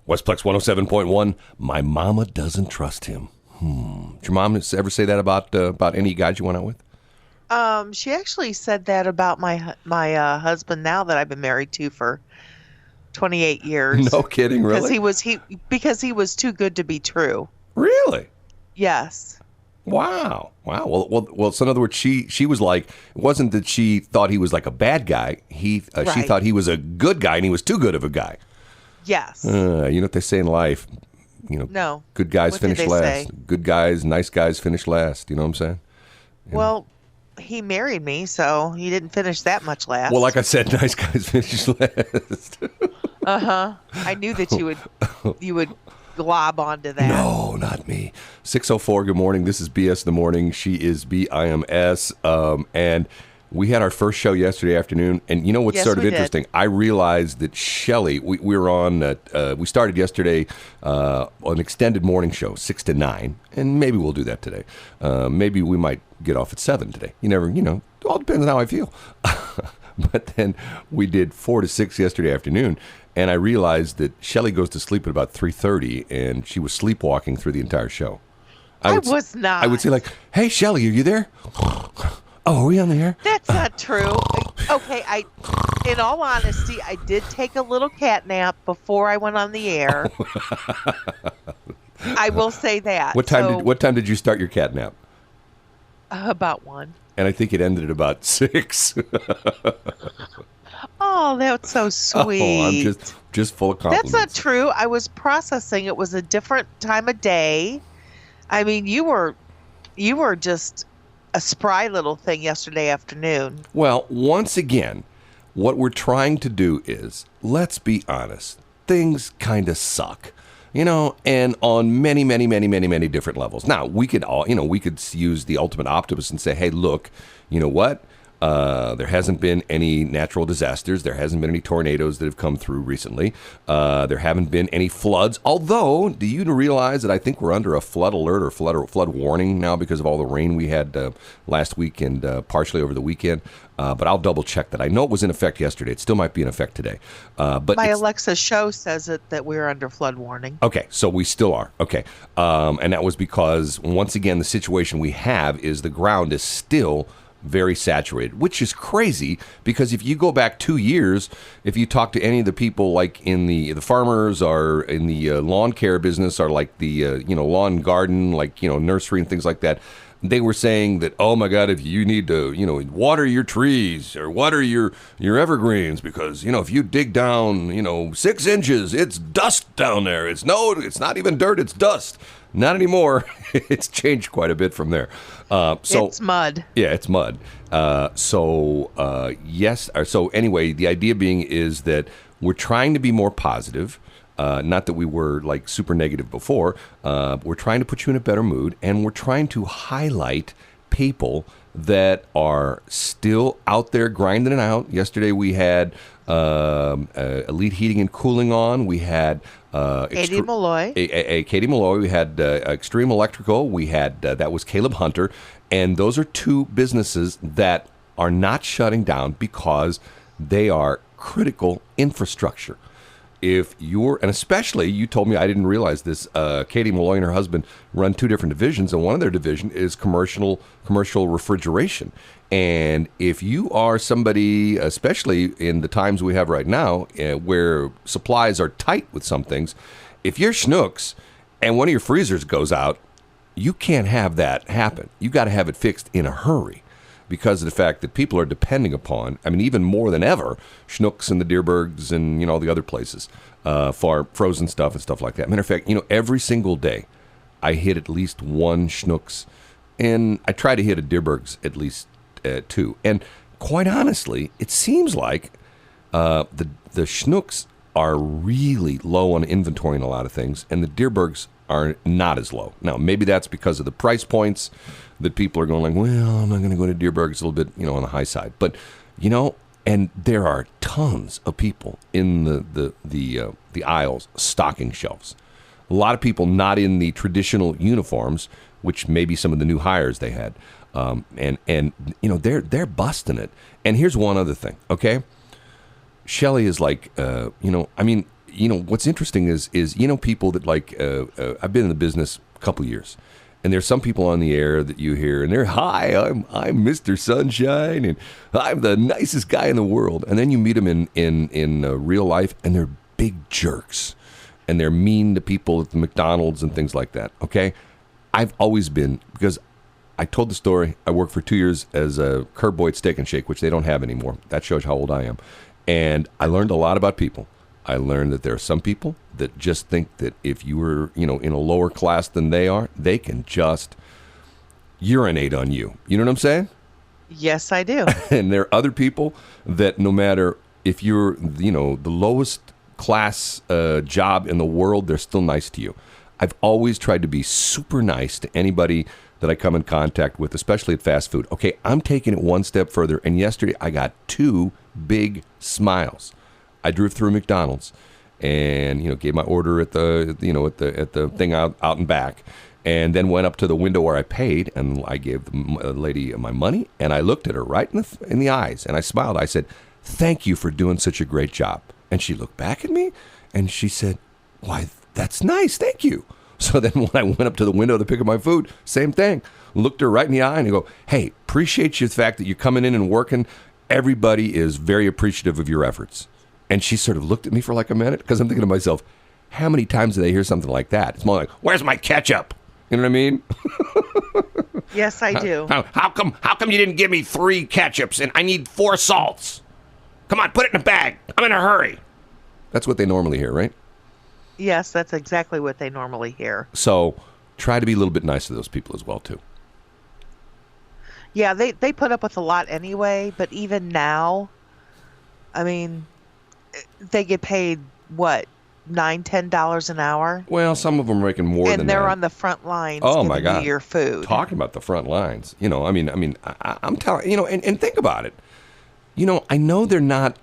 Westplex 107.1, my mama doesn't trust him. Did your mom ever say that about any guys you went out with? She actually said that about my husband now that I've been married to for 28 No years. kidding, Because really? he was too good to be true. Really? Yes. Wow. Wow. Well. So in other words, she was like, it wasn't that she thought he was like a bad guy. She Right. thought he was a good guy, and he was too good of a guy. Yes. You know what they say in life? No. Good guys What did finish they last. say? Good guys, nice guys finish last. You know what I'm saying? Well, he married me, so he didn't finish that much Well, like last. I said, nice guys finish last. Uh-huh. I knew that you would glob onto that. No, not me. 6:04. Good morning. This is BS in the morning. She is BIMS. And we had our first show yesterday afternoon. And you know what's Yes, sort of we did. interesting? I realized that Shelley, we were on. We started yesterday an extended morning show, 6 to 9, and maybe we'll do that today. Maybe we might get off at 7 today. You never, it all depends on how I feel. But then we did 4 to 6 yesterday afternoon. And I realized that Shelley goes to sleep at about 3:30, and she was sleepwalking through the entire show. I would s- was not. I would say like, "Hey, Shelley, are you there? Oh, are we on the air?" That's not true. Okay, in all honesty, I did take a little cat nap before I went on the air. I will say that. What time did you start your cat nap? About one. And I think it ended at about 6. Oh, that's so sweet. Oh, I'm just full of That's compliments. not true. I was processing. It was a different time of day. I mean, you were just a spry little thing yesterday afternoon. Well, once again, what we're trying to do is, let's be honest, things kind of suck. And on many, many, many, many, many different levels. Now, we could use the ultimate optimist and say, hey, look, you know what? There hasn't been any natural disasters. There hasn't been any tornadoes that have come through recently. There haven't been any floods. Although, do you realize that I think we're under a flood alert or flood warning now because of all the rain we had last week and partially over the weekend? But I'll double check that. I know it was in effect yesterday. It still might be in effect today. But My Alexa show says that we're under flood warning. okay, so we still are. Okay. And that was because, once again, the situation we have is the ground is still very saturated, which is crazy because if you go back 2 years, if you talk to any of the people like in the farmers or in the lawn care business or like the lawn garden, like nursery and things like that, they were saying that, oh my God, if you need to water your trees or water your evergreens because if you dig down 6 inches, it's dust down there. It's not even dirt, it's dust. Not anymore. It's changed quite a bit from there. It's mud. Yeah, it's mud. Yes. So anyway, the idea being is that we're trying to be more positive. Not that we were like super negative before. We're trying to put you in a better mood, and we're trying to highlight people that are still out there grinding it out. Yesterday we had Elite Heating and Cooling on. We had Katie Malloy. Katie Malloy. We had Extreme Electrical. We had that was Caleb Hunter, and those are two businesses that are not shutting down because they are critical infrastructure. And especially, you told me, I didn't realize this, Katie Malloy and her husband run 2 different divisions, and one of their division is commercial refrigeration. And if you are somebody, especially in the times we have right now, where supplies are tight with some things, if you're Schnucks and one of your freezers goes out, you can't have that happen. You got to have it fixed in a hurry, because of the fact that people are depending upon, even more than ever, Schnucks and the Deerbergs and, all the other places for frozen stuff and stuff like that. Matter of fact, every single day I hit at least one Schnucks, and I try to hit a Deerbergs at least 2. And quite honestly, it seems like the Schnucks are really low on inventory in a lot of things, and the Deerbergs are not as low. Now, maybe that's because of the price points that people are going like, well, I'm not going to go to Deerberg. It's a little bit, on the high side. But, and there are tons of people in the aisles stocking shelves. A lot of people not in the traditional uniforms, which may be some of the new hires they had. And they're busting it. And here's one other thing, okay? Shelley is like, what's interesting is people that I've been in the business a couple years, and there's some people on the air that you hear, and they're, hi, I'm Mr. Sunshine, and I'm the nicest guy in the world, and then you meet them in real life, and they're big jerks, and they're mean to people at the McDonald's and things like that. Okay, I've always been, because I told the story. I worked for 2 years as a Curb Boy at Steak and Shake, which they don't have anymore. That shows how old I am. And I learned a lot about people. I learned that there are some people that just think that if you were, in a lower class than they are, they can just urinate on you. You know what I'm saying? Yes, I do. And there are other people that no matter if you're, the lowest class job in the world, they're still nice to you. I've always tried to be super nice to anybody that I come in contact with, especially at fast food. Okay, I'm taking it one step further, and yesterday I got 2 big smiles. I drove through McDonald's and gave my order at the at the thing out and back, and then went up to the window where I paid, and I gave the lady my money, and I looked at her right in the eyes, and I smiled. I said, "Thank you for doing such a great job." And she looked back at me, and she said, "Why, that's nice, thank you." So then when I went up to the window to pick up my food, same thing. Looked her right in the eye and I go, "Hey, appreciate you the fact that you're coming in and working. Everybody is very appreciative of your efforts." And she sort of looked at me for like a minute, because I'm thinking to myself, how many times do they hear something like that? It's more like, "Where's my ketchup?" You know what I mean? Yes, I do. How come you didn't give me 3 ketchups and I need 4 salts? Come on, put it in a bag. I'm in a hurry. That's what they normally hear, right? Yes, that's exactly what they normally hear. So try to be a little bit nice to those people as well, too. Yeah, they put up with a lot anyway, but even now, I mean, they get paid, what, $9-10 an hour? Well, some of them are making more than that. And they're on the front lines oh, giving my God. you your food. Talking about the front lines. I'm telling and think about it. I know they're not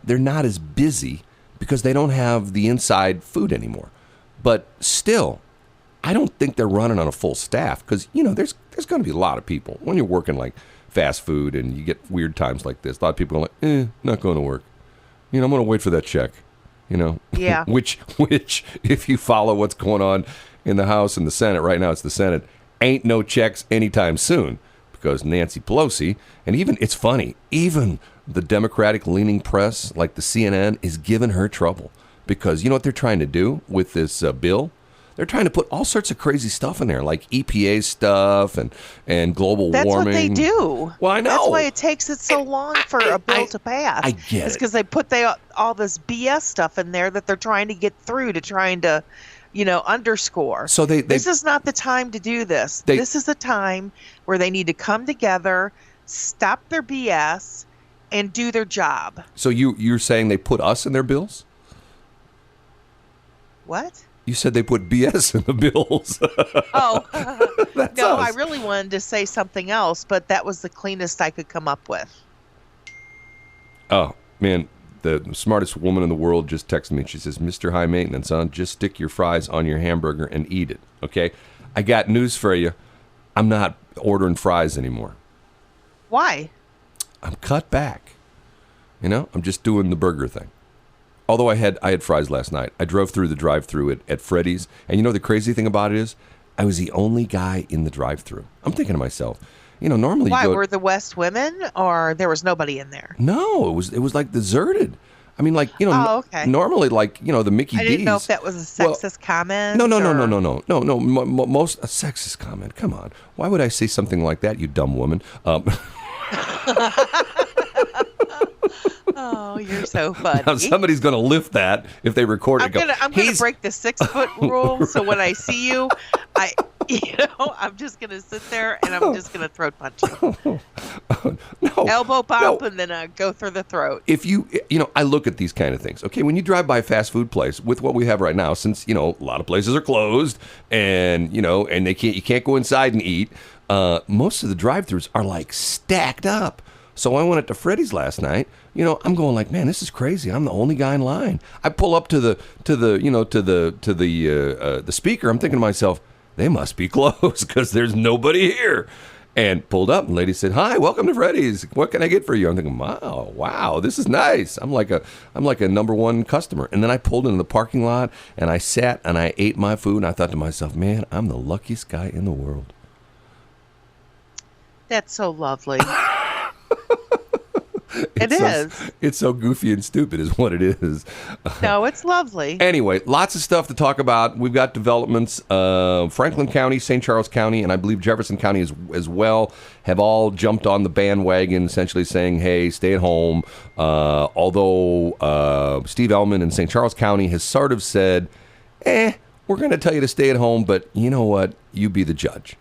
as busy because they don't have the inside food anymore. But still, I don't think they're running on a full staff, because, there's going to be a lot of people. When you're working like fast food and you get weird times like this, a lot of people are like, not going to work. I'm going to wait for that check, Yeah. which, if you follow what's going on in the House and the Senate, right now it's the Senate, ain't no checks anytime soon, because Nancy Pelosi, and it's funny, even the Democratic-leaning press, like the CNN, is giving her trouble. Because you know what they're trying to do with this bill? They're trying to put all sorts of crazy stuff in there, like EPA stuff and global warming. That's what they do. Well, I know. That's why it takes it so long for a bill to pass. I get It's it. because they put all this BS stuff in there that they're trying to get through, underscore. So this is not the time to do this. This is the time where they need to come together, stop their BS, and do their job. So you're saying they put us in their bills? What? You said they put BS in the bills. Oh, That's no, us. I really wanted to say something else, but that was the cleanest I could come up with. Oh, man, the smartest woman in the world just texted me. She says, "Mr. High Maintenance, just stick your fries on your hamburger and eat it, okay?" I got news for you. I'm not ordering fries anymore. Why? I'm cut back. I'm just doing the burger thing. Although I had fries last night. I drove through the drive-thru at Freddy's, and the crazy thing about it is, I was the only guy in the drive-thru. I'm thinking to myself, normally Why, you go... were the West women, or there was nobody in there? No, it was like deserted. I mean, like, Oh, okay. normally, like, the Mickey D's... I didn't know if that was a sexist comment. No. Most a sexist comment. Come on. Why would I say something like that, you dumb woman? Oh, you're so funny. Now somebody's going to lift that if they record it. I'm gonna break the 6-foot rule. So when I see you, I'm just gonna sit there and I'm just gonna throat punch you. No, elbow bump, and then go through the throat. If I look at these kind of things. Okay, when you drive by a fast food place with what we have right now, since a lot of places are closed, and and you can't go inside and eat. Most of the drive-thrus are like stacked up. So I went up to Freddy's last night. I'm going like, man, this is crazy. I'm the only guy in line. I pull up to the speaker. I'm thinking to myself, they must be closed because there's nobody here. And pulled up, and the lady said, "Hi, welcome to Freddy's. What can I get for you?" I'm thinking, wow, this is nice. I'm like a number one customer. And then I pulled into the parking lot, and I sat and I ate my food, and I thought to myself, man, I'm the luckiest guy in the world. That's so lovely. It's so goofy and stupid is what it is. No, it's lovely. Anyway, lots of stuff to talk about. We've got developments. Franklin County, St. Charles County, and I believe Jefferson County as well have all jumped on the bandwagon, essentially saying, hey, stay at home. Although Steve Ellman in St. Charles County has sort of said, we're going to tell you to stay at home, but you know what? You be the judge.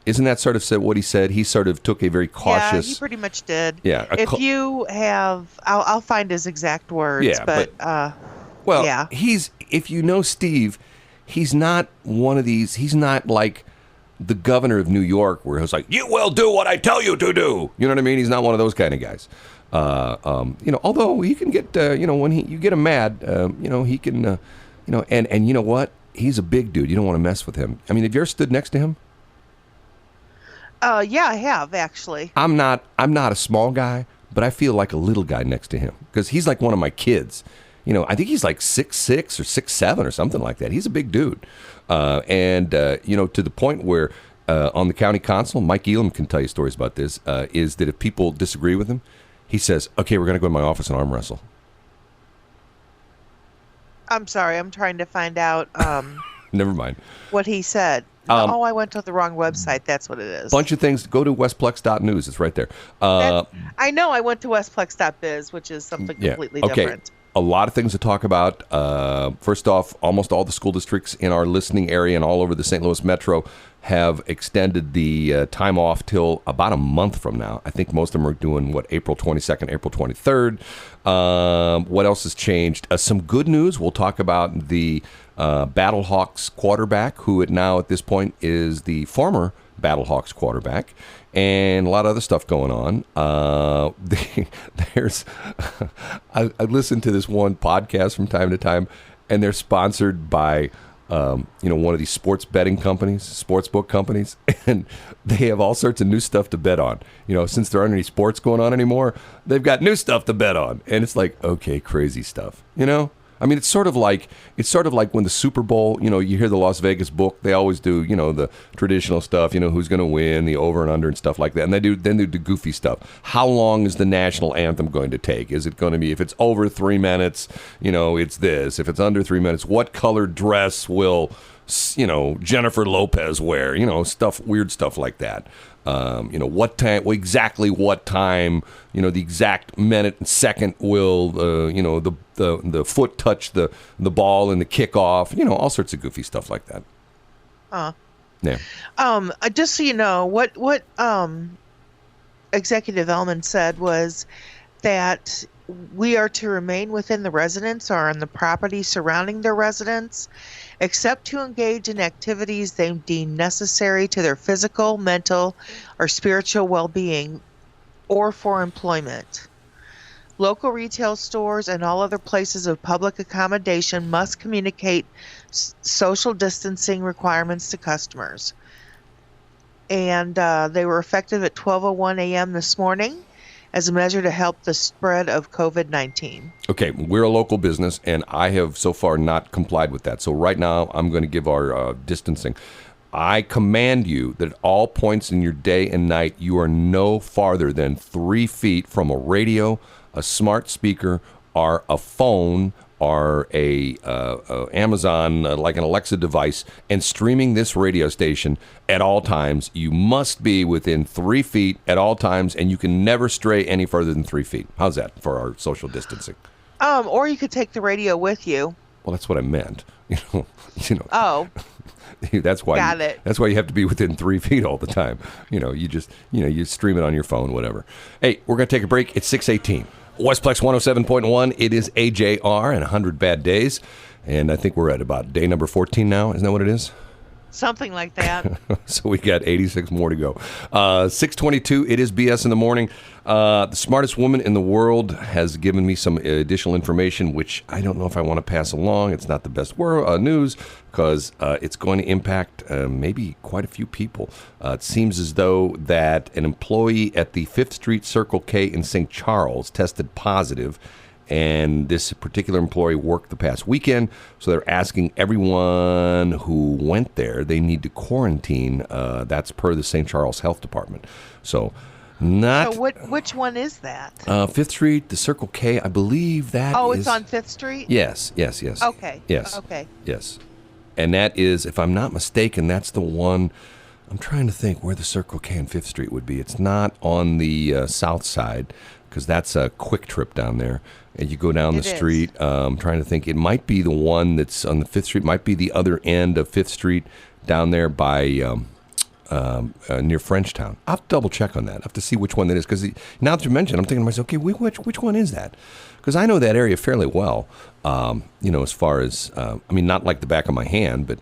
Isn't that sort of what he said? He sort of took a very cautious... Yeah, he pretty much did. Yeah. If you have... I'll find his exact words, yeah, but yeah. If you know Steve, he's not one of these... He's not like the governor of New York where he's like, you will do what I tell you to do. You know what I mean? He's not one of those kind of guys. Although he can get... when you get him mad, he can... and you know what? He's a big dude. You don't want to mess with him. I mean, have you ever stood next to him? Yeah, I have, actually. I'm not a small guy, but I feel like a little guy next to him because he's like one of my kids. I think he's like 6'6" or 6'7" or something like that. He's a big dude. To the point where on the county council, Mike Elam can tell you stories about this, is that if people disagree with him, he says, okay, we're going to go to my office and arm wrestle. I'm sorry, I'm trying to find out Never mind. What he said. I went to the wrong website. That's what it is. Bunch of things. Go to westplex.news. It's right there. I know. I went to westplex.biz, which is something completely different. A lot of things to talk about. First off, almost all the school districts in our listening area and all over the St. Louis metro have extended the time off till about a month from now. I think most of them are doing, April 22nd, April 23rd. What else has changed? Some good news. We'll talk about the Battlehawks quarterback, who at this point is the former Battlehawks quarterback, and a lot of other stuff going on. I listen to this one podcast from time to time, and they're sponsored by one of these sports betting companies, sportsbook companies, and they have all sorts of new stuff to bet on. Since there aren't any sports going on anymore, they've got new stuff to bet on, and it's like, okay, crazy stuff. I mean, it's sort of like when the Super Bowl, you hear the Las Vegas book, they always do, the traditional stuff, who's going to win, the over and under and stuff like that. And then they do goofy stuff. How long is the national anthem going to take? Is it going to be, if it's over 3 minutes, it's this. If it's under 3 minutes, what colored dress will, Jennifer Lopez wear? Weird stuff like that. What time, exactly what time, the exact minute and second will, the foot touch the ball in the kickoff, all sorts of goofy stuff like that. Yeah. Just so you know, what Executive Ellman said was that we are to remain within the residence or on the property surrounding their residence, except to engage in activities they deem necessary to their physical, mental, or spiritual well-being, or for employment. Local retail stores and all other places of public accommodation must communicate social distancing requirements to customers. And they were effective at 12:01 a.m. this morning as a measure to help the spread of COVID-19. Okay, we're a local business, and I have so far not complied with that. So right now, I'm going to give our distancing. I command you that at all points in your day and night, you are no farther than 3 feet from a radio, a smart speaker, or a phone, or a Amazon, like an Alexa device, and streaming this radio station at all times. You must be within 3 feet at all times, and you can never stray any further than 3 feet. How's that for our social distancing? Or you could take the radio with you. Well, that's what I meant. Oh. That's why. Got it. That's why you have to be within 3 feet all the time. You stream it on your phone, whatever. Hey, we're gonna take a break. It's 6:18. Westplex 107.1. It is AJR and 100 Bad Days, and I think we're at about day number 14 now. Isn't that what it is? Something like that. So we got 86 more to go. 6:22. It is BS in the morning. The smartest woman in the world has given me some additional information, which I don't know if I want to pass along. It's not the best news because it's going to impact maybe quite a few people. It seems as though that an employee at the 5th Street Circle K in St. Charles tested positive. And this particular employee worked the past weekend, so they're asking everyone who went there, they need to quarantine. That's per the St. Charles Health Department. So which one is that? 5th Street, the Circle K, I believe that Oh, is... it's on 5th Street? Yes. Okay. Yes. Okay. Yes. And that is, if I'm not mistaken, that's the one... I'm trying to think where the Circle K and 5th Street would be. It's not on the south side, because that's a quick trip down there. And you go down the street. I'm trying to think. It might be the one that's on the 5th Street. Might be the other end of 5th Street down there by near Frenchtown. I'll have to double check on that. I have to see which one that is. Because now that you mentioned, I'm thinking to myself, okay, which one is that? Because I know that area fairly well. As far as, not like the back of my hand, but,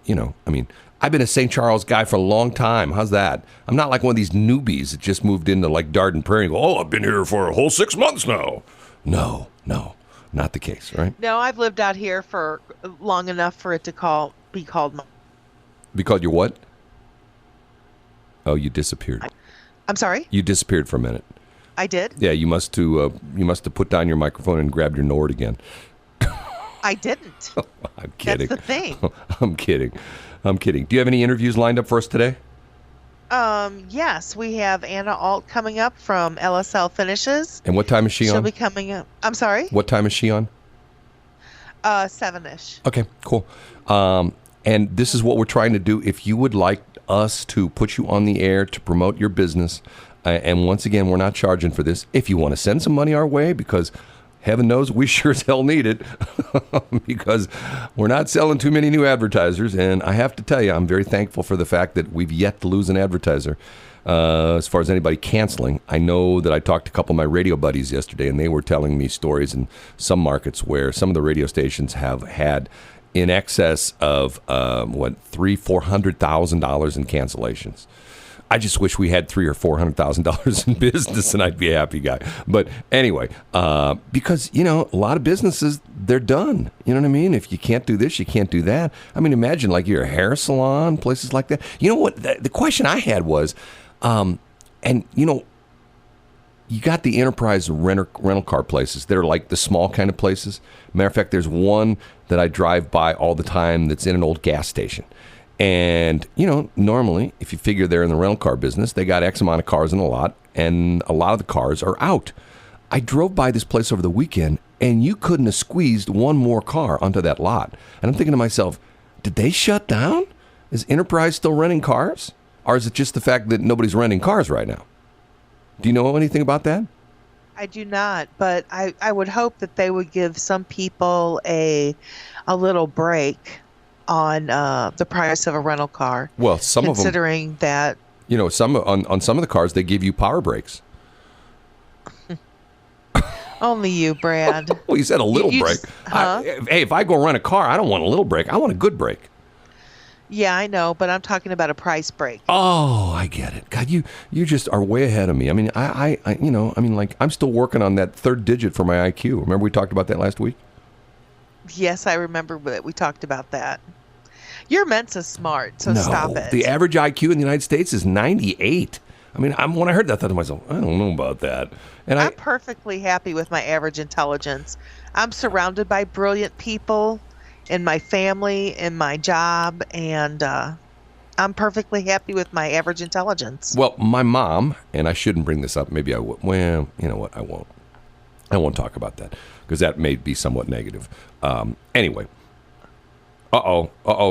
I've been a St. Charles guy for a long time. How's that? I'm not like one of these newbies that just moved into like Darden Prairie and go, oh, I've been here for a whole 6 months now. No, not the case, right? No, I've lived out here for long enough for it to be called. Be called your what? Oh, you disappeared. I'm sorry? You disappeared for a minute. I did? Yeah, you must have put down your microphone and grabbed your Nord again. I didn't. I'm kidding. That's the thing. I'm kidding. Do you have any interviews lined up for us today? Yes, we have Anna Alt coming up from LSL Finishes. And what time is she on? She'll be coming up. I'm sorry? What time is she on? 7-ish. Okay, cool. And this is what we're trying to do. If you would like us to put you on the air to promote your business, and once again, we're not charging for this. If you want to send some money our way, because heaven knows we sure as hell need it, because we're not selling too many new advertisers. And I have to tell you, I'm very thankful for the fact that we've yet to lose an advertiser. As far as anybody canceling, I know that I talked to a couple of my radio buddies yesterday, and they were telling me stories in some markets where some of the radio stations have had in excess of $300,000-$400,000 in cancellations. I just wish we had $300,000 or $400,000 in business, and I'd be a happy guy. But anyway, because a lot of businesses, they're done. You know what I mean? If you can't do this, you can't do that. I mean, imagine like your hair salon, places like that. You know what? The question I had was, you got the enterprise rental car places. They're like the small kind of places. Matter of fact, there's one that I drive by all the time that's in an old gas station. And, normally, if you figure they're in the rental car business, they got X amount of cars in a lot, and a lot of the cars are out. I drove by this place over the weekend, and you couldn't have squeezed one more car onto that lot. And I'm thinking to myself, did they shut down? Is Enterprise still renting cars? Or is it just the fact that nobody's renting cars right now? Do you know anything about that? I do not, but I would hope that they would give some people a little break on the price of a rental car. Well, some of them, considering that, some on some of the cars they give you power brakes. Only you, Brad. Well, you said a little break. Hey, if I go rent a car, I don't want a little break. I want a good break. Yeah, I know, but I'm talking about a price break. Oh, I get it. God, you just are way ahead of me. I mean, I'm still working on that third digit for my IQ. Remember we talked about that last week? Yes, I remember that we talked about that. You're Mensa smart, so no, stop it. The average IQ in the United States is 98. I mean, when I heard that, I thought to myself, I don't know about that. And I'm perfectly happy with my average intelligence. I'm surrounded by brilliant people in my family, in my job, and I'm perfectly happy with my average intelligence. Well, my mom, and I shouldn't bring this up, maybe I would. Well, you know what, I won't. I won't talk about that, because that may be somewhat negative. Anyway.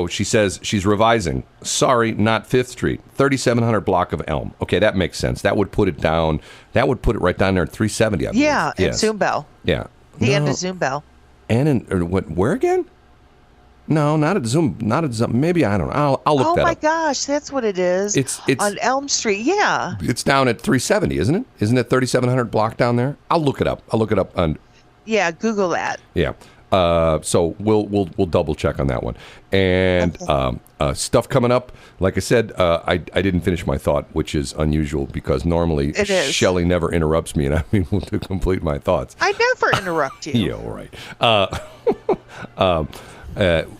She says she's revising. Sorry, not 5th Street. 3700 block of Elm. Okay, that makes sense. That would put it down. That would put it right down there at 370, I believe. Yeah, in Zoombell. Yeah. The end of Zoombell. And where again? No, not at Zoom. Not at Zoom. Maybe, I don't know. I'll look that up. Oh, my gosh, that's what it is. It's on Elm Street, yeah. It's down at 370, isn't it? Isn't it 3700 block down there? I'll look it up. Yeah, Google that. Yeah. So we'll double check on that one. And stuff coming up. Like I said, I didn't finish my thought, which is unusual because normally It is. Shelley never interrupts me, and I'm able to complete my thoughts. I never interrupt you. Yeah, all right.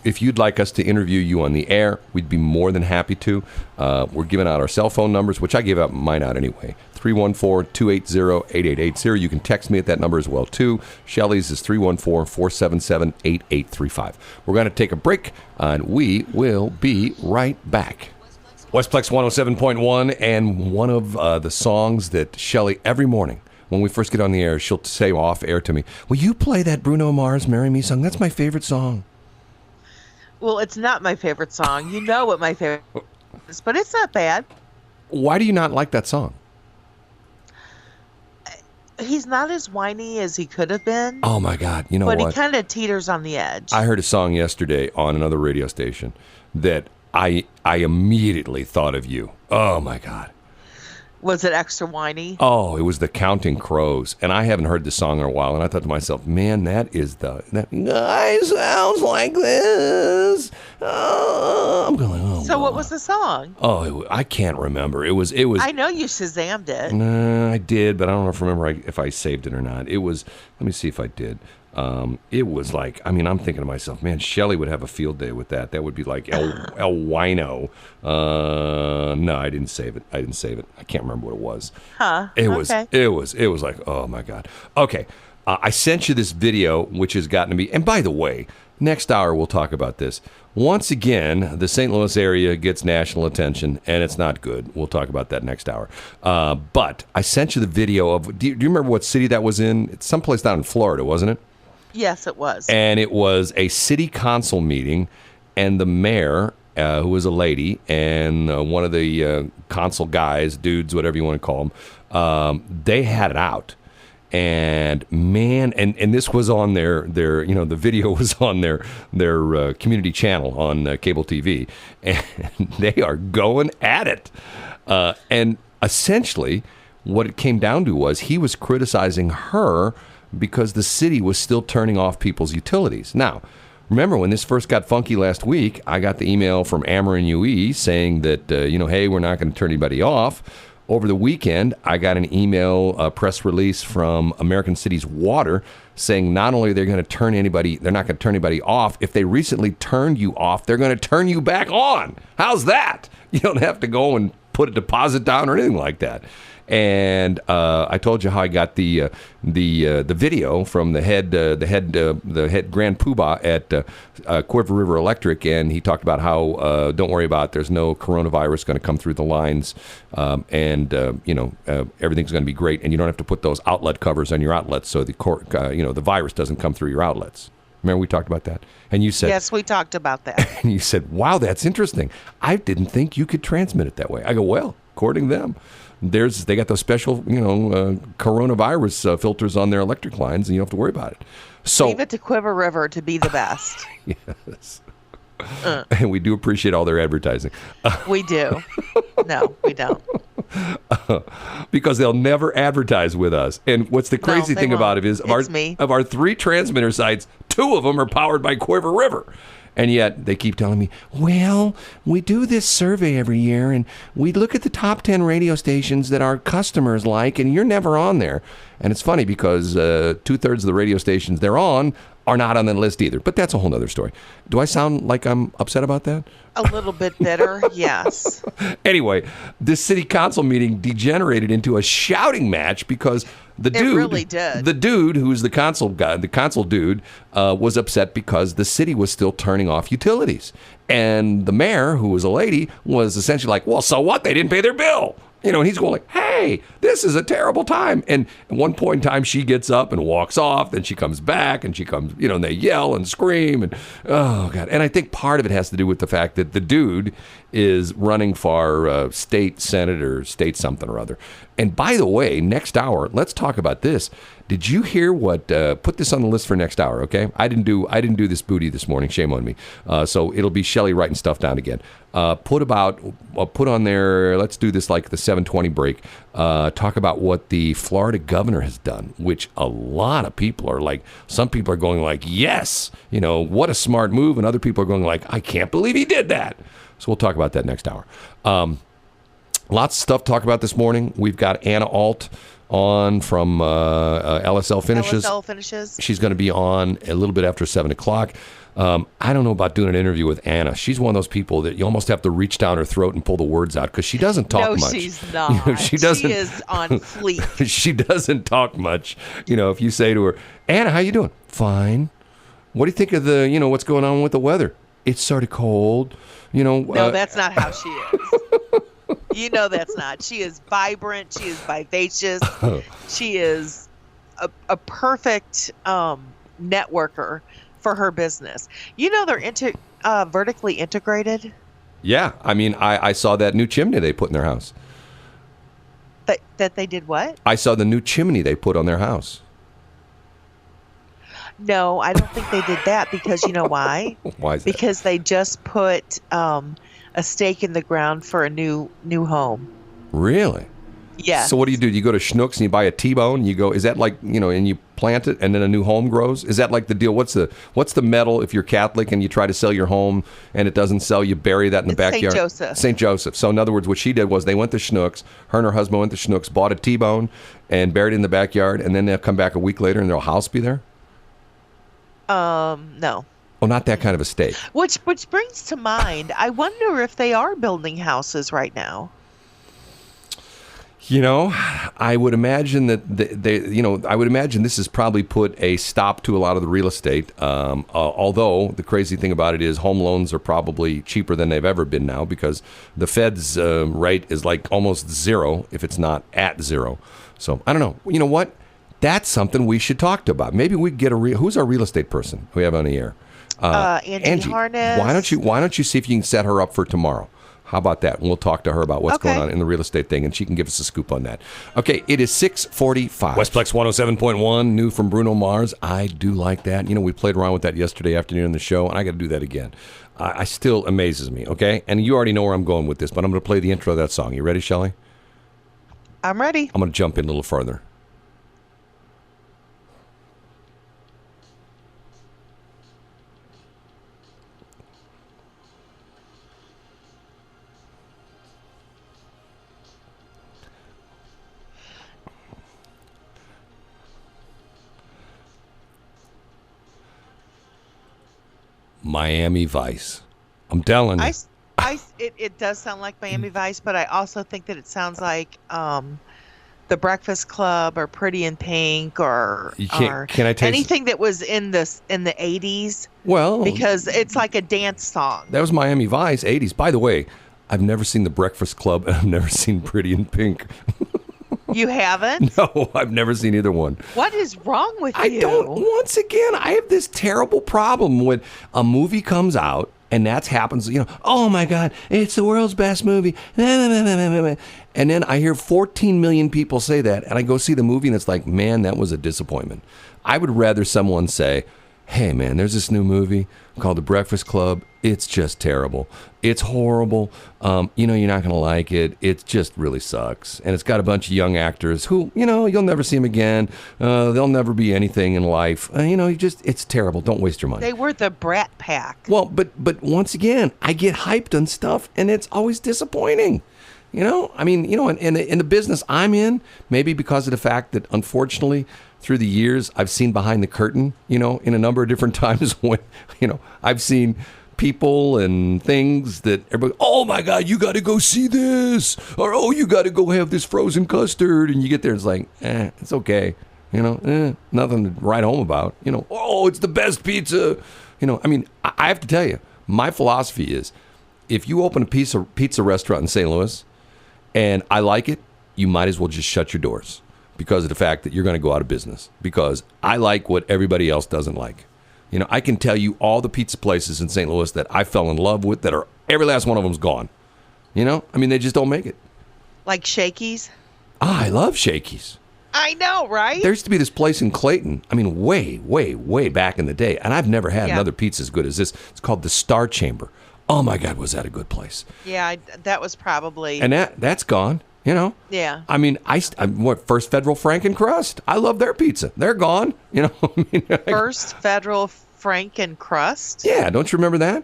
If you'd like us to interview you on the air, we'd be more than happy to. We're giving out our cell phone numbers, which I gave out mine out anyway. 314-280-8880. You can text me at that number as well, too. Shelley's is 314-477-8835. We're going to take a break, and we will be right back. Westplex 107.1, and one of the songs that Shelley, every morning, when we first get on the air, she'll say off air to me, will you play that Bruno Mars Marry Me song? That's my favorite song. Well, it's not my favorite song. You know what my favorite is, but it's not bad. Why do you not like that song? He's not as whiny as he could have been. Oh, my God. You know but what? He kind of teeters on the edge. I heard a song yesterday on another radio station that I immediately thought of you. Oh, my God. Was it extra whiny? Oh, it was the Counting Crows, and I haven't heard the song in a while, and I thought to myself, man, that guy sounds like this. Oh, I'm going, oh. So what was the song? Oh, I can't remember. It was. I know you Shazammed it. I did, but I don't know if I saved it or not. It was. Let me see if I did. It was like, I mean, I'm thinking to myself, man, Shelley would have a field day with that. That would be like El Wino. No, I didn't save it. I can't remember what it was. Huh. It okay. was like, oh my God. Okay. I sent you this video, which has gotten to me. And by the way, next hour we'll talk about this. Once again, the St. Louis area gets national attention, and it's not good. We'll talk about that next hour. But I sent you the video of, do you remember what city that was in? It's someplace down in Florida, wasn't it? Yes, it was. And it was a city council meeting, and the mayor, who was a lady, and one of the council guys, dudes, whatever you want to call them, they had it out. And man, and this was on their the video was on their community channel on cable TV, and they are going at it. And essentially, what it came down to was he was criticizing her because the city was still turning off people's utilities. Now, remember when this first got funky last week, I got the email from Ameren UE saying that, hey, we're not going to turn anybody off. Over the weekend, I got an email, press release from American Cities Water saying not only they're not going to turn anybody off, if they recently turned you off, they're going to turn you back on. How's that? You don't have to go and put a deposit down or anything like that. And I told you how I got the video from the head Grand Poobah at Quiver River Electric, and he talked about how don't worry about it, there's no coronavirus going to come through the lines, and everything's going to be great, and you don't have to put those outlet covers on your outlets so the virus doesn't come through your outlets. Remember we talked about that? And you said, yes, we talked about that. And you said, wow, that's interesting. I didn't think you could transmit it that way. I go, well, according to them. They got those special, coronavirus filters on their electric lines, and you don't have to worry about it. So leave it to Quiver River to be the best. Yes. And we do appreciate all their advertising. We do. No, we don't. Because they'll never advertise with us. And what's the crazy thing about it is of our 3 transmitter sites, 2 of them are powered by Quiver River. And yet they keep telling me, well, we do this survey every year, and we look at the top 10 radio stations that our customers like, and you're never on there. And it's funny because 2/3 of the radio stations they're on are not on the list either. But that's a whole other story. Do I sound like I'm upset about that? A little bit bitter, yes. Anyway, this city council meeting degenerated into a shouting match because the dude who's the council guy, the council dude, was upset because the city was still turning off utilities. And the mayor, who was a lady, was essentially like, well, so what? They didn't pay their bill. And he's going like, hey, this is a terrible time. And at one point in time, she gets up and walks off. Then she comes back and she comes, and they yell and scream. And oh, God. And I think part of it has to do with the fact that the dude is running for state senate or state something or other. And by the way, next hour, let's talk about this. Did you hear what? Put this on the list for next hour, okay? I didn't do this booty this morning. Shame on me. So it'll be Shelley writing stuff down again. Put on there. Let's do this like the 7:20 break. Talk about what the Florida governor has done, which a lot of people are like. Some people are going like, yes, what a smart move, and other people are going like, I can't believe he did that. So we'll talk about that next hour. Lots of stuff to talk about this morning. We've got Anna Alt on from LSL Finishes. LSL Finishes. She's going to be on a little bit after 7 o'clock. I don't know about doing an interview with Anna. She's one of those people that you almost have to reach down her throat and pull the words out because she doesn't talk much. No, she's not. She doesn't. She is on fleek. She doesn't talk much. If you say to her, Anna, how you doing? Fine. What do you think of the, what's going on with the weather? It's sort of cold. No, that's not how she is. That's not. She is vibrant. She is vivacious. She is a perfect networker for her business. They're vertically integrated. Yeah. I saw that new chimney they put in their house. That they did what? I saw the new chimney they put on their house. No, I don't think they did that because you know why? Why is that? Because they just put a stake in the ground for a new home. Really? Yeah. So what do? You go to Schnucks and you buy a T-bone. You go, is that like, and you plant it and then a new home grows? Is that like the deal? What's the metal if you're Catholic and you try to sell your home and it doesn't sell, you bury that in the backyard? St. Joseph. St. Joseph. So in other words, what she did was they went to Schnucks, her and her husband went to Schnucks, bought a T-bone and buried it in the backyard, and then they'll come back a week later and their house be there? No. Well, not that kind of a stake. Which brings to mind, I wonder if they are building houses right now. I would imagine that I would imagine this has probably put a stop to a lot of the real estate. Although the crazy thing about it is home loans are probably cheaper than they've ever been now because the Fed's rate is like almost zero if it's not at zero. So I don't know. You know what? That's something we should talk about. Maybe we get who's our real estate person we have on the air? Angie Harness. Why don't you see if you can set her up for tomorrow? How about that? And we'll talk to her about what's going on in the real estate thing, and she can give us a scoop on that. Okay, it is 6:45. Westplex 107.1, new from Bruno Mars. I do like that. We played around with that yesterday afternoon in the show, and I got to do that again. I still amazes me, okay? And you already know where I'm going with this, but I'm going to play the intro of that song. You ready, Shelley? I'm ready. I'm going to jump in a little further. Miami Vice. I'm telling you. It does sound like Miami Vice, but I also think that it sounds like The Breakfast Club or Pretty in Pink or anything that was in the 80s. Well, because it's like a dance song. That was Miami Vice, 80s. By the way, I've never seen The Breakfast Club and I've never seen Pretty in Pink. You haven't? No, I've never seen either one. What is wrong with you? I don't. Once again, I have this terrible problem when a movie comes out and that happens. Oh my God, it's the world's best movie. And then I hear 14 million people say that, and I go see the movie, and it's like, man, that was a disappointment. I would rather someone say, hey, man, there's this new movie called The Breakfast Club. It's just terrible. It's horrible. You're not going to like it. It just really sucks. And it's got a bunch of young actors who, you'll never see them again. They'll never be anything in life. It's terrible. Don't waste your money. They were the Brat Pack. Well, but once again, I get hyped on stuff, and it's always disappointing. In the business I'm in, maybe because of the fact that, unfortunately, through the years, I've seen behind the curtain, in a number of different times when, I've seen people and things that everybody, oh my God, you got to go see this, or oh, you got to go have this frozen custard, and you get there, and it's like, it's okay, nothing to write home about, oh, it's the best pizza, I have to tell you, my philosophy is, if you open a pizza restaurant in St. Louis, and I like it, you might as well just shut your doors because of the fact that you're going to go out of business. Because I like what everybody else doesn't like. I can tell you all the pizza places in St. Louis that I fell in love with that are, every last one of them's gone. They just don't make it. Like Shakey's? I love Shakey's. I know, right? There used to be this place in Clayton. I mean, way, way, way back in the day, and I've never had another pizza as good as this. It's called the Star Chamber. Oh my God, was that a good place? Yeah, that was probably. And that's gone. You know. Yeah. I mean, First Federal Franken Crust. I love their pizza. They're gone. You know. I mean, First Federal Franken Crust. Yeah, don't you remember that?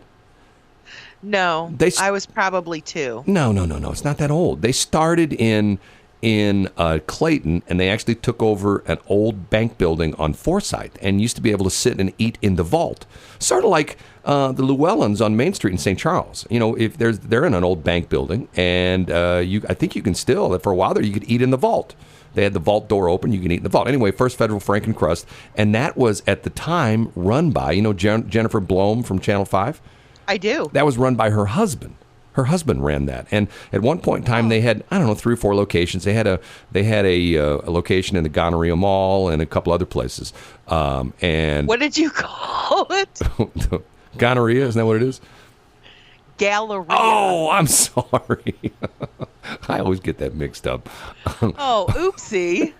No, I was probably 2. No. It's not that old. They started in Clayton, and they actually took over an old bank building on Forsyth, and used to be able to sit and eat in the vault, sort of like the Llewellyns on Main Street in St. Charles. You know, if they're in an old bank building, and I think you can still, for a while there, you could eat in the vault. They had the vault door open. You can eat in the vault. Anyway, First Federal Franken Crust, and that was at the time run by Jennifer Blome from Channel 5. I do. That was run by her husband. Her husband ran that, and at one point in time, they had 3 or 4 locations. They had a location in the Gonorrhea Mall and a couple other places. And what did you call it? Gonorrhea, isn't that what it is? Galleria. Oh, I'm sorry. I always get that mixed up. Oh, oopsie.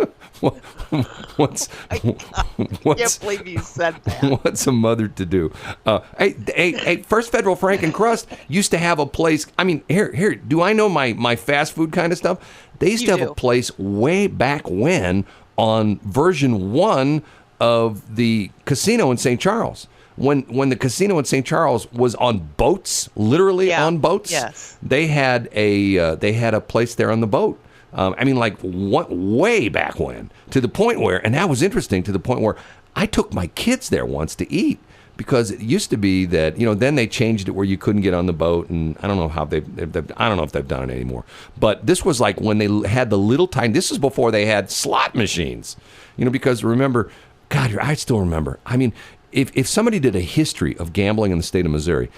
I can't believe you said that. What's a mother to do? Hey, First Federal Franken Crust used to have a place. I mean, here. Do I know my fast food kind of stuff? They used to have a place way back when on version 1 of the casino in St. Charles. When the casino in St. Charles was on boats, literally on boats, they had a place there on the boat. I mean, like way back when, to the point where, and that was interesting, to the point where I took my kids there once to eat, because it used to be that, then they changed it where you couldn't get on the boat, and I don't know how I don't know if they've done it anymore. But this was like when they had the little tiny. This is before they had slot machines, because remember, God, I still remember. I mean, if somebody did a history of gambling in the state of Missouri,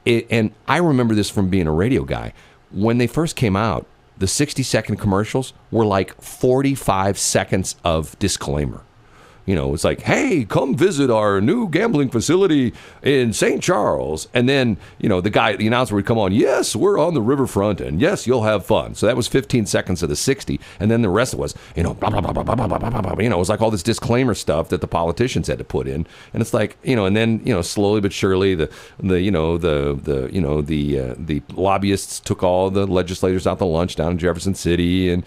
and I remember this from being a radio guy, when they first came out, the 60-second commercials were like 45 seconds of disclaimer. It's like, hey, come visit our new gambling facility in St. Charles. And then, the announcer would come on, yes, we're on the riverfront, and yes, you'll have fun. So that was 15 seconds of the 60. And then the rest was, blah, blah, blah, blah, blah, blah, blah, blah, blah. It was like all this disclaimer stuff that the politicians had to put in. And it's like, and then, slowly but surely, the lobbyists took all the legislators out to lunch down in Jefferson City, and,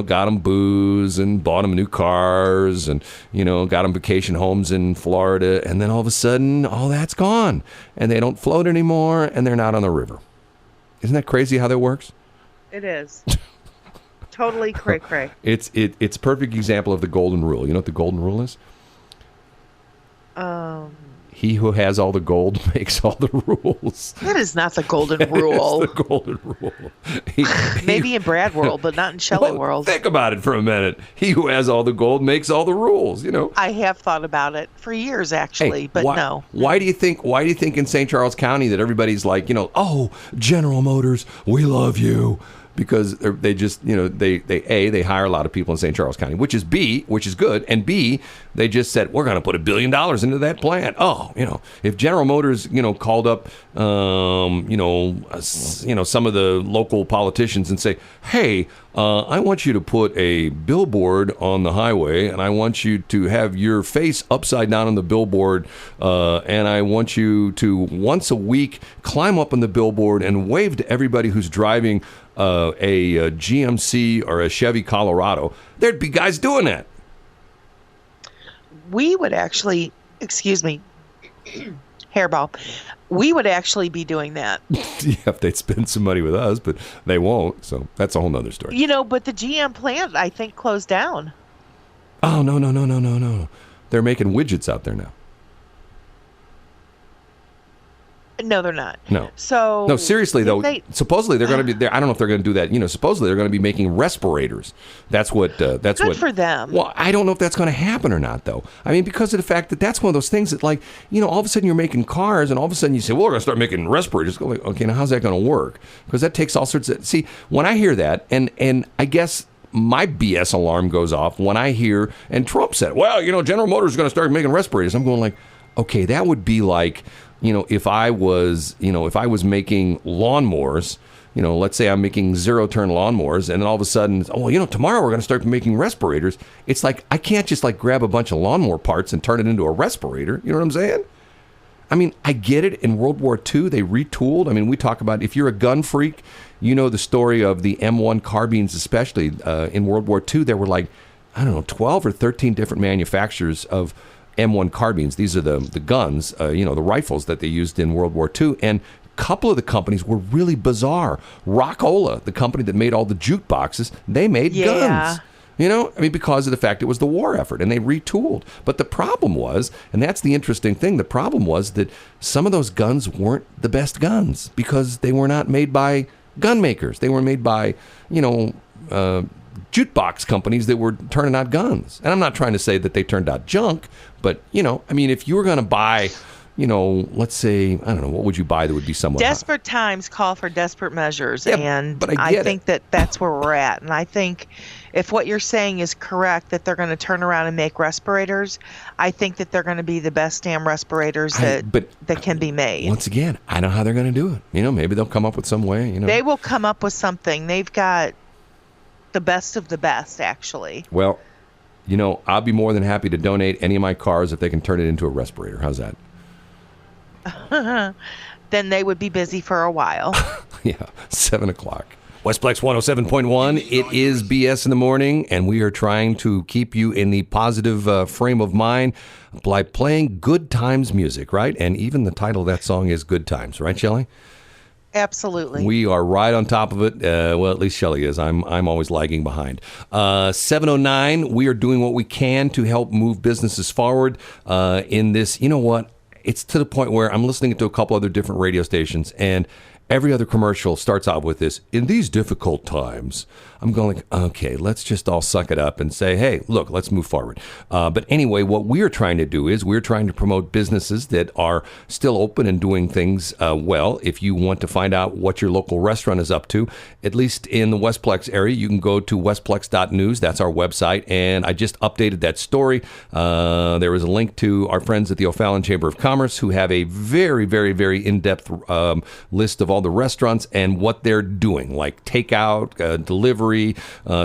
got them booze and bought them new cars, and, got them vacation homes in Florida, and then all of a sudden, all that's gone, and they don't float anymore, and they're not on the river. Isn't that crazy how that works? It is. Totally cray-cray. It's a perfect example of the golden rule. You know what the golden rule is? He who has all the gold makes all the rules. That is not the golden rule. It's the golden rule. Maybe in Brad world, but not in Shelley world. Think about it for a minute. He who has all the gold makes all the rules. I have thought about it for years, actually, but no. Why do you think in St. Charles County that everybody's like, oh, General Motors, we love you? Because they just, they hire a lot of people in St. Charles County, which is good, and B, they just said, we're going to put $1 billion into that plant. Oh, if General Motors, called up, some of the local politicians and say, hey, I want you to put a billboard on the highway, and I want you to have your face upside down on the billboard, and I want you to once a week climb up on the billboard and wave to everybody who's driving a GMC or a Chevy Colorado, there'd be guys doing that. We would actually, hairball, we would actually be doing that. Yeah, if they'd spend some money with us, but they won't, so that's a whole nother story. But the GM plant, I think, closed down. Oh, no. They're making widgets out there now. No, they're not. No. So no, seriously though. Supposedly they're going to be there. I don't know if they're going to do that. Supposedly they're going to be making respirators. That's what. That's good what for them. Well, I don't know if that's going to happen or not, though. I mean, because of the fact that that's one of those things that, like, all of a sudden you're making cars, and all of a sudden you say, "Well, we're going to start making respirators." Go like, okay, now how's that going to work? Because that takes all sorts of. See, when I hear that, and I guess my BS alarm goes off when I hear, and Trump said, "Well, General Motors is going to start making respirators." I'm going like, okay, that would be like. If I was making lawnmowers, let's say I'm making zero-turn lawnmowers, and then all of a sudden, tomorrow we're going to start making respirators. It's like I can't just like grab a bunch of lawnmower parts and turn it into a respirator. You know what I'm saying? I mean, I get it. In World War II, they retooled. I mean, we talk about, if you're a gun freak, you know the story of the M1 carbines, especially in World War II. There were 12 or 13 different manufacturers of M1 carbines. These are the guns, the rifles that they used in World War II. And a couple of the companies were really bizarre. Rockola, the company that made all the jukeboxes, they made guns. Because of the fact it was the war effort, and they retooled. But the problem was, and that's the interesting thing, the problem was that some of those guns weren't the best guns because they were not made by gun makers. They were made by, jukebox companies that were turning out guns. And I'm not trying to say that they turned out junk, but, if you were going to buy, let's say, I don't know, what would you buy that would be somewhat desperate times call for desperate measures. Yeah, and but I think that's where we're at. And I think if what you're saying is correct, that they're going to turn around and make respirators, I think that they're going to be the best damn respirators that can be made. Once again, I know how they're going to do it. Maybe they'll come up with some way. They will come up with something. They've got the best of the best, actually. Well, I'll be more than happy to donate any of my cars if they can turn it into a respirator. How's that? Then they would be busy for a while. Yeah, 7 o'clock. Westplex 107.1, it is BS in the morning, and we are trying to keep you in the positive frame of mind by playing good times music, right? And even the title of that song is Good Times, right, Shelley? Absolutely. We are right on top of it. Well, at least Shelley is. I'm always lagging behind. 7:09, we are doing what we can to help move businesses forward in this. You know what? It's to the point where I'm listening to a couple other different radio stations, and every other commercial starts out with this, in these difficult times. I'm going, okay, let's just all suck it up and say, hey, look, let's move forward. But anyway, what we're trying to do is we're trying to promote businesses that are still open and doing things well. If you want to find out what your local restaurant is up to, at least in the Westplex area, you can go to westplex.news. That's our website. And I just updated that story. There is a link to our friends at the O'Fallon Chamber of Commerce who have a very, very, very in-depth list of all the restaurants and what they're doing, like takeout, delivery,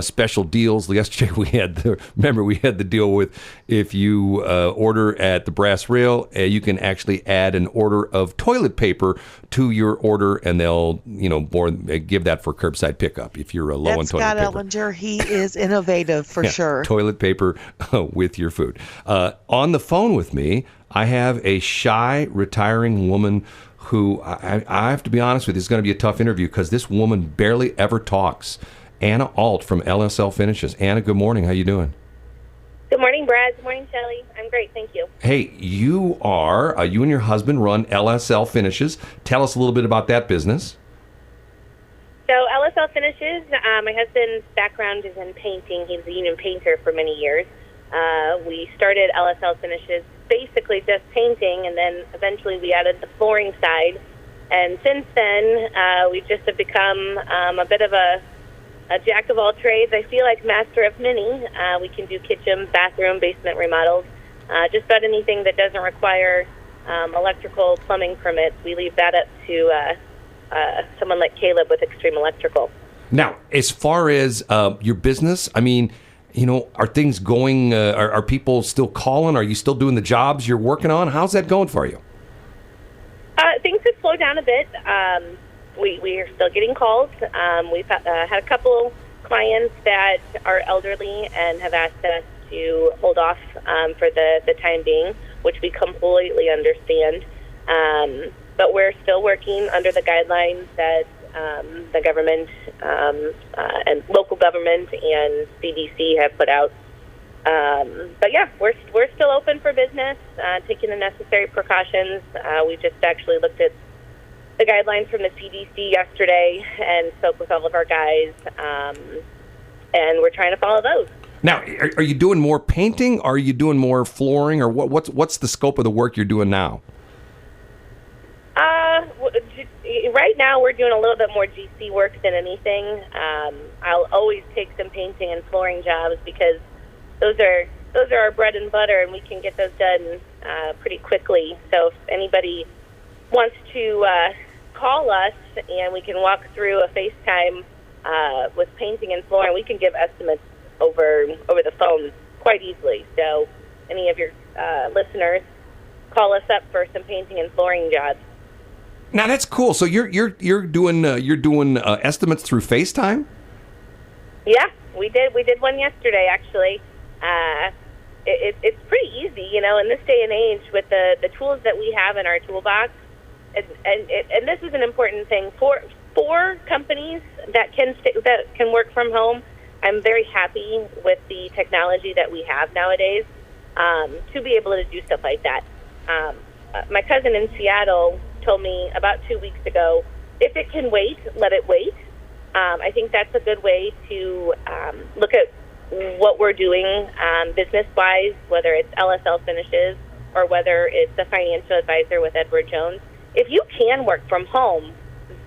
special deals. Yesterday we had the deal with, if you order at the Brass Rail, you can actually add an order of toilet paper to your order, and they'll give that for curbside pickup if you're low on toilet paper. Scott Ellinger, he is innovative for sure. Toilet paper with your food. On the phone with me, I have a shy retiring woman who I have to be honest with you, is going to be a tough interview because this woman barely ever talks. Anna Alt from LSL Finishes. Anna, good morning. How you doing? Good morning, Brad. Good morning, Shelley. I'm great, thank you. Hey, you and your husband run LSL Finishes. Tell us a little bit about that business. So LSL Finishes, my husband's background is in painting. He was a union painter for many years. We started LSL Finishes basically just painting, and then eventually we added the flooring side. And since then, we just have become a bit of a jack of all trades. I feel like master of many. We can do kitchen, bathroom, basement remodels, just about anything that doesn't require electrical plumbing permits. We leave that up to someone like Caleb with Extreme Electrical. Now, as far as your business, I mean, are things going, are people still calling? Are you still doing the jobs you're working on? How's that going for you? Things have slowed down a bit. We are still getting calls. We've had a couple clients that are elderly and have asked us to hold off for the time being, which we completely understand. But we're still working under the guidelines that the government and local government and CDC have put out. But yeah, we're still open for business, taking the necessary precautions. We just actually looked at the guidelines from the CDC yesterday and spoke with all of our guys, and we're trying to follow those. Now, are you doing more painting? Or are you doing more flooring? Or what's the scope of the work you're doing now? Right now, we're doing a little bit more GC work than anything. I'll always take some painting and flooring jobs because those are our bread and butter, and we can get those done pretty quickly. So if anybody wants to call us and we can walk through a FaceTime with painting and flooring. We can give estimates over the phone quite easily. So any of your listeners, call us up for some painting and flooring jobs. Now that's cool. So you're doing estimates through FaceTime? Yeah, we did one yesterday actually. It's pretty easy, you know, in this day and age with the tools that we have in our toolbox. And this is an important thing for companies that can work from home. I'm very happy with the technology that we have nowadays to be able to do stuff like that. My cousin in Seattle told me about 2 weeks ago, if it can wait, let it wait. I think that's a good way to look at what we're doing business-wise, whether it's LSL Finishes or whether it's a financial advisor with Edward Jones. If you can work from home,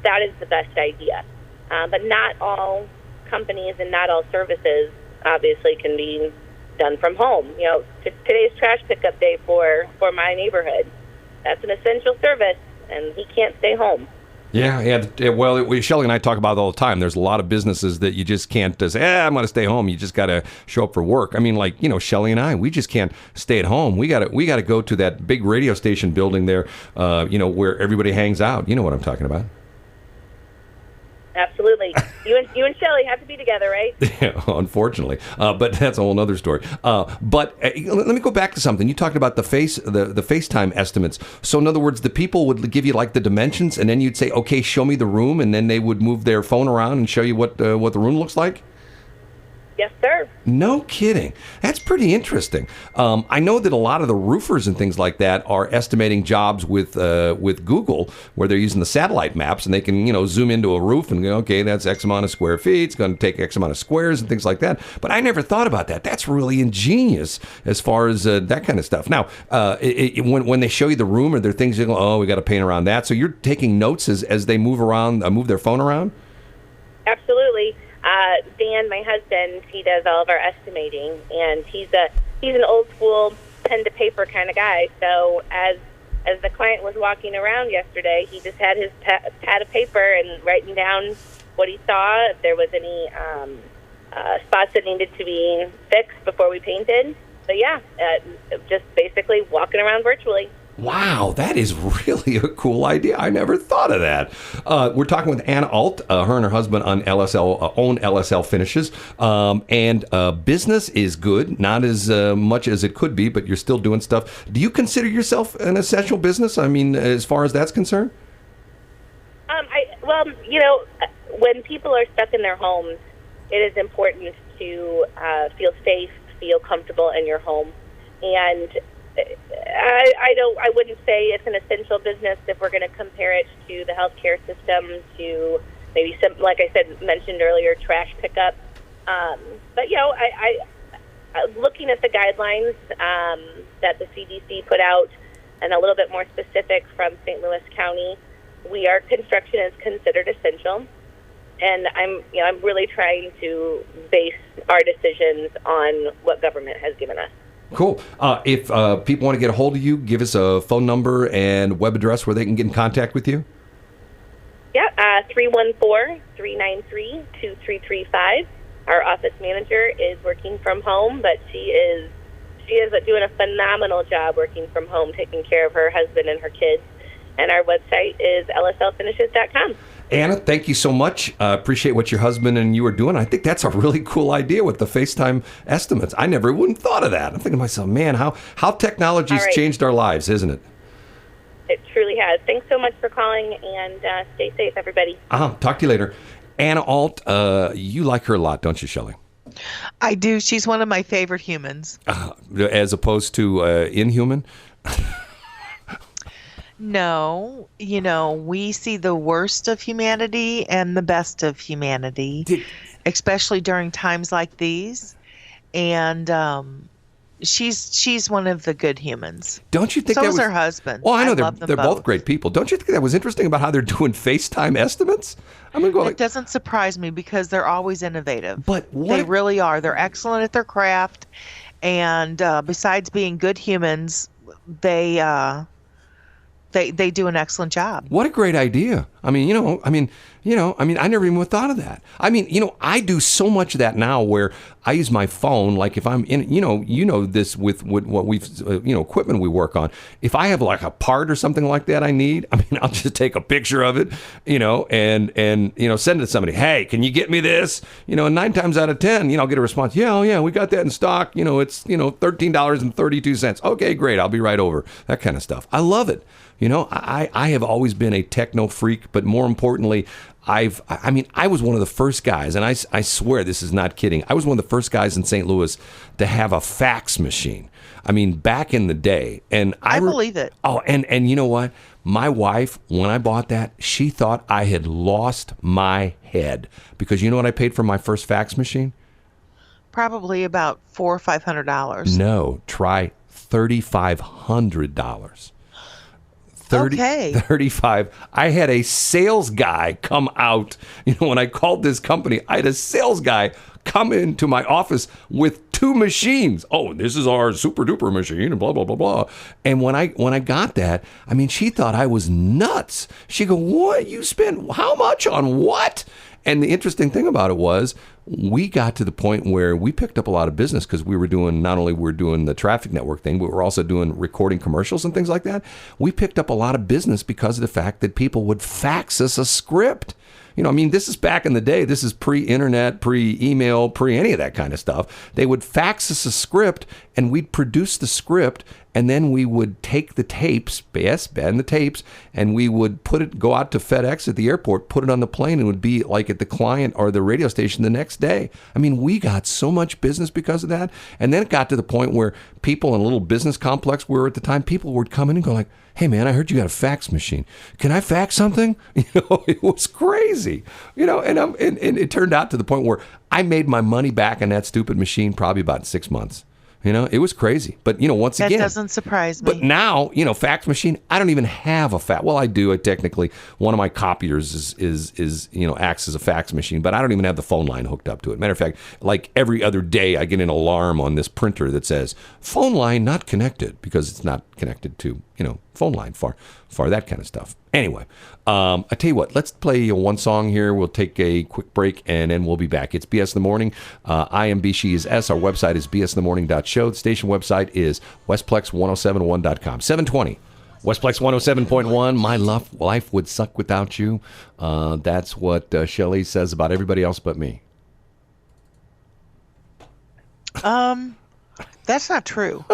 that is the best idea. But not all companies and not all services obviously can be done from home. You know, today's trash pickup day for my neighborhood. That's an essential service, and he can't stay home. Yeah. Well, Shelley and I talk about it all the time. There's a lot of businesses that you just can't say, I'm going to stay home. You just got to show up for work. I mean, like, you know, Shelley and I, we just can't stay at home. We got to go to that big radio station building there, you know, where everybody hangs out. You know what I'm talking about. Absolutely. You and Shelley have to be together, right? Yeah, unfortunately. But that's a whole other story. But let me go back to something. You talked about the FaceTime estimates. So in other words, the people would give you like the dimensions, and then you'd say, okay, show me the room, and then they would move their phone around and show you what the room looks like? Yes, sir. No kidding. That's pretty interesting. I know that a lot of the roofers and things like that are estimating jobs with Google, where they're using the satellite maps, and they can, you know, zoom into a roof and go, okay, that's X amount of square feet. It's going to take X amount of squares and things like that. But I never thought about that. That's really ingenious as far as that kind of stuff. Now, when they show you the room, are there things you go, oh, we got to paint around that? So you're taking notes as they move around, move their phone around? Absolutely. Dan, my husband, he does all of our estimating, and he's an old school pen to paper kind of guy. So as the client was walking around yesterday, he just had his pad of paper and writing down what he saw, if there was any spots that needed to be fixed before we painted. So yeah, just basically walking around virtually. Wow, that is really a cool idea. I never thought of that. We're talking with Anna Alt, her and her husband on own LSL Finishes. And business is good, not as much as it could be, but you're still doing stuff. Do you consider yourself an essential business? I mean, as far as that's concerned? Well, you know, when people are stuck in their homes, it is important to feel safe, feel comfortable in your home. And I wouldn't say it's an essential business if we're going to compare it to the healthcare system, to maybe some, like I said, mentioned earlier, trash pickup. But you know, I looking at the guidelines that the CDC put out, and a little bit more specific from St. Louis County, construction is considered essential. And I'm really trying to base our decisions on what government has given us. Cool. If people want to get a hold of you, give us a phone number and web address where they can get in contact with you. Yeah, 314-393-2335. Our office manager is working from home, but she is doing a phenomenal job working from home, taking care of her husband and her kids. And our website is lslfinishes.com. Anna, thank you so much. Appreciate what your husband and you are doing. I think that's a really cool idea with the FaceTime estimates. I never wouldn't thought of that. I'm thinking to myself, man, how technology's changed our lives, isn't it? It truly has. Thanks so much for calling, and stay safe, everybody. Talk to you later. Anna Alt, you like her a lot, don't you, Shelley? I do. She's one of my favorite humans. As opposed to inhuman? No, you know, we see the worst of humanity and the best of humanity, especially during times like these. And she's one of the good humans. Don't you think so is her husband? Well, I know they're both great people. Don't you think that was interesting about how they're doing FaceTime estimates? I'm gonna go. It doesn't surprise me because they're always innovative. But they really are. They're excellent at their craft, and besides being good humans, they they do an excellent job. What a great idea. I never even thought of that. I do so much of that now where I use my phone, like if I'm in, this with what we've, equipment we work on. If I have like a part or something like that I need, I'll just take a picture of it, and send it to somebody. Hey, can you get me this? And 9 times out of 10, I'll get a response. Yeah, oh yeah, we got that in stock. It's, $13.32. Okay, great. I'll be right over. That kind of stuff. I love it. I have always been a techno freak, but more importantly, I was one of the first guys, and I swear this is not kidding. I was one of the first guys in St. Louis to have a fax machine. Back in the day. And I believe it. Oh, and you know what? My wife, when I bought that, she thought I had lost my head. Because you know what I paid for my first fax machine? Probably about $400 or $500. No, try $3,500. Okay. 35. I had a sales guy come out. When I called this company, I had a sales guy come into my office with 2 machines. Oh, this is our super duper machine and blah, blah, blah, blah. And when I got that, she thought I was nuts. She go, what? You spent how much on what? And the interesting thing about it was we got to the point where we picked up a lot of business because we were doing, not only we're doing the traffic network thing, but we're also doing recording commercials and things like that. We picked up a lot of business because of the fact that people would fax us a script. This is back in the day. This is pre-internet, pre-email, pre-any of that kind of stuff. They would fax us a script, and we'd produce the script, and then we would take the tapes, and the tapes, and we would go out to FedEx at the airport, put it on the plane, and it would be like at the client or the radio station the next day. We got so much business because of that. And then it got to the point where people in a little business complex we were at the time, people would come in and go like, hey man, I heard you got a fax machine. Can I fax something? It was crazy. And it turned out to the point where I made my money back on that stupid machine probably about 6 months. It was crazy. But, once again. That doesn't surprise me. But now, fax machine, I don't even have a fax. Well, I do. Technically, one of my copiers is acts as a fax machine, but I don't even have the phone line hooked up to it. Matter of fact, like every other day, I get an alarm on this printer that says, phone line not connected, because it's not connected to, phone line for that kind of stuff. Anyway, I tell you what, let's play one song here. We'll take a quick break, and then we'll be back. It's BS in the Morning. I am B, she is S. Our website is bsinthemorning.show. The station website is westplex1071.com. 720. Westplex 107.1. My life would suck without you. That's what Shelley says about everybody else but me. That's not true.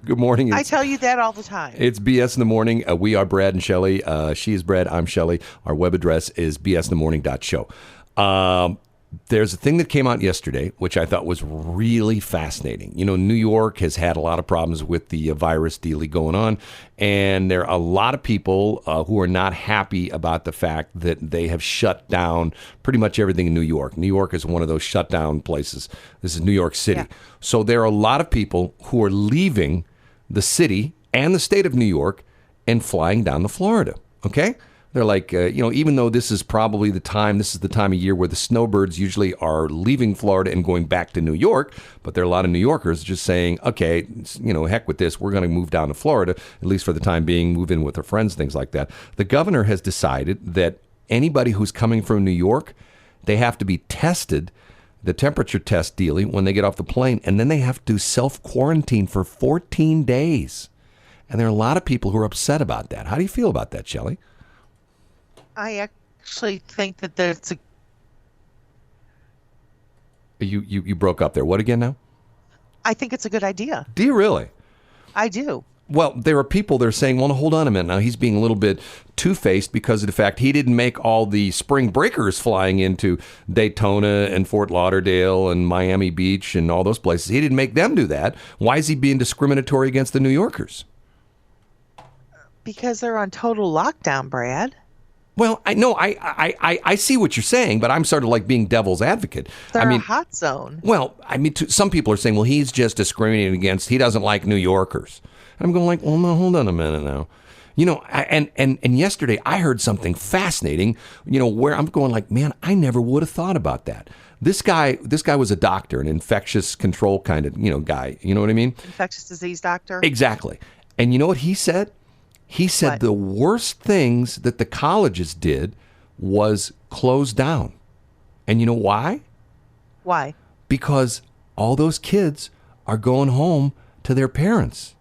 Good morning. I tell you that all the time. It's BS in the Morning. We are Brad and Shelley. She is Brad. I'm Shelley. Our web address is bsinthemorning.show. There's a thing that came out yesterday, which I thought was really fascinating. New York has had a lot of problems with the virus dealy going on, and there are a lot of people who are not happy about the fact that they have shut down pretty much everything in New York. New York is one of those shut down places. This is New York City. Yeah. So there are a lot of people who are leaving the city and the state of New York and flying down to Florida, okay? They're like, even though this is probably the time of year where the snowbirds usually are leaving Florida and going back to New York, but there are a lot of New Yorkers just saying, okay, heck with this, we're going to move down to Florida, at least for the time being, move in with their friends, things like that. The governor has decided that anybody who's coming from New York, they have to be tested, the temperature test dealy, when they get off the plane, and then they have to self-quarantine for 14 days. And there are a lot of people who are upset about that. How do you feel about that, Shelley? I actually think that that's a... You broke up there. What again now? I think it's a good idea. Do you really? I do. Well, there are people that are saying, well, hold on a minute. Now, he's being a little bit two-faced because of the fact he didn't make all the spring breakers flying into Daytona and Fort Lauderdale and Miami Beach and all those places. He didn't make them do that. Why is he being discriminatory against the New Yorkers? Because they're on total lockdown, Brad. Well, I know, I see what you're saying, but I'm sort of like being devil's advocate. They're a hot zone. Well, some people are saying, well, he's just discriminating against, he doesn't like New Yorkers. And I'm going like, well, no, hold on a minute now. And yesterday I heard something fascinating, where I'm going like, man, I never would have thought about that. This guy was a doctor, an infectious control kind of, guy. You know what I mean? Infectious disease doctor. Exactly. And you know what he said? He said What? the worst things that the colleges did was close down. And you know why? Why? Because all those kids are going home to their parents.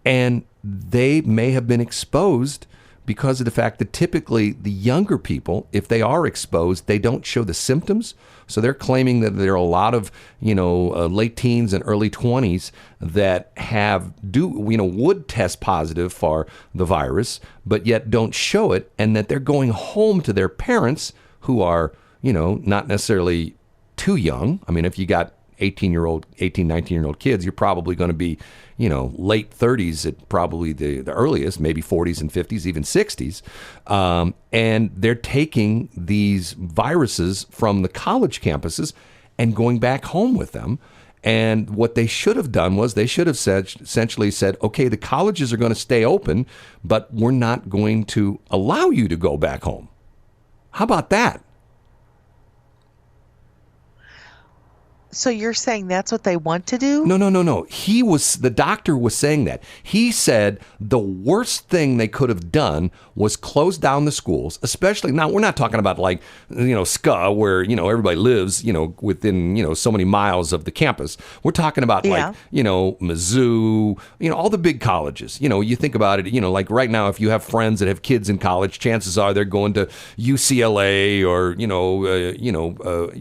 And they may have been exposed because of the fact that typically the younger people, if they are exposed, they don't show the symptoms. So they're claiming that there are a lot of, late teens and early 20s that would test positive for the virus, but yet don't show it, and that they're going home to their parents who are, not necessarily too young. I mean, if you got 19-year-old kids, you're probably going to be, late 30s at probably the earliest, maybe 40s and 50s, even 60s. And they're taking these viruses from the college campuses and going back home with them. And what they should have done was they should have essentially said, okay, the colleges are going to stay open, but we're not going to allow you to go back home. How about that? So you're saying that's what they want to do? No. The doctor was saying that. He said the worst thing they could have done was close down the schools, especially now we're not talking about like, SCA where, everybody lives, within, so many miles of the campus. We're talking about like, Mizzou, all the big colleges. You think about it, like right now, if you have friends that have kids in college, chances are they're going to UCLA or,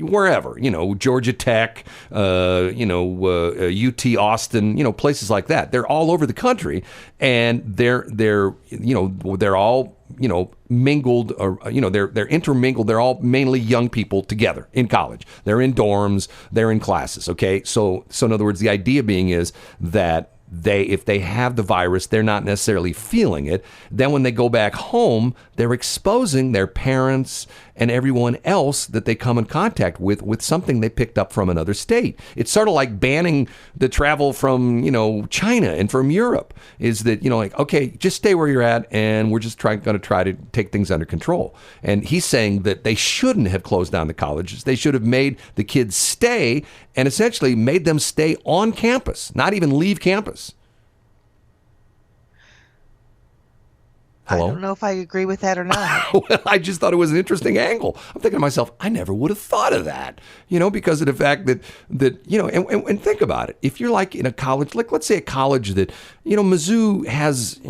wherever, Georgia Tech. UT Austin, places like that. They're all over the country, and they're all mingled, or they're intermingled. They're all mainly young people together in college. They're in dorms. They're in classes. Okay, so in other words, the idea being is that if they have the virus, they're not necessarily feeling it. Then when they go back home, they're exposing their parents and everyone else that they come in contact with something they picked up from another state. It's sort of like banning the travel from, China and from Europe, is that, okay, just stay where you're at and we're just going to try to take things under control. And he's saying that they shouldn't have closed down the colleges. They should have made the kids stay and essentially made them stay on campus, not even leave campus. Hello? I don't know if I agree with that or not. Well, I just thought it was an interesting angle. I'm thinking to myself, I never would have thought of that, because of the fact that and think about it. If you're like in a college, like let's say a college that, Mizzou has,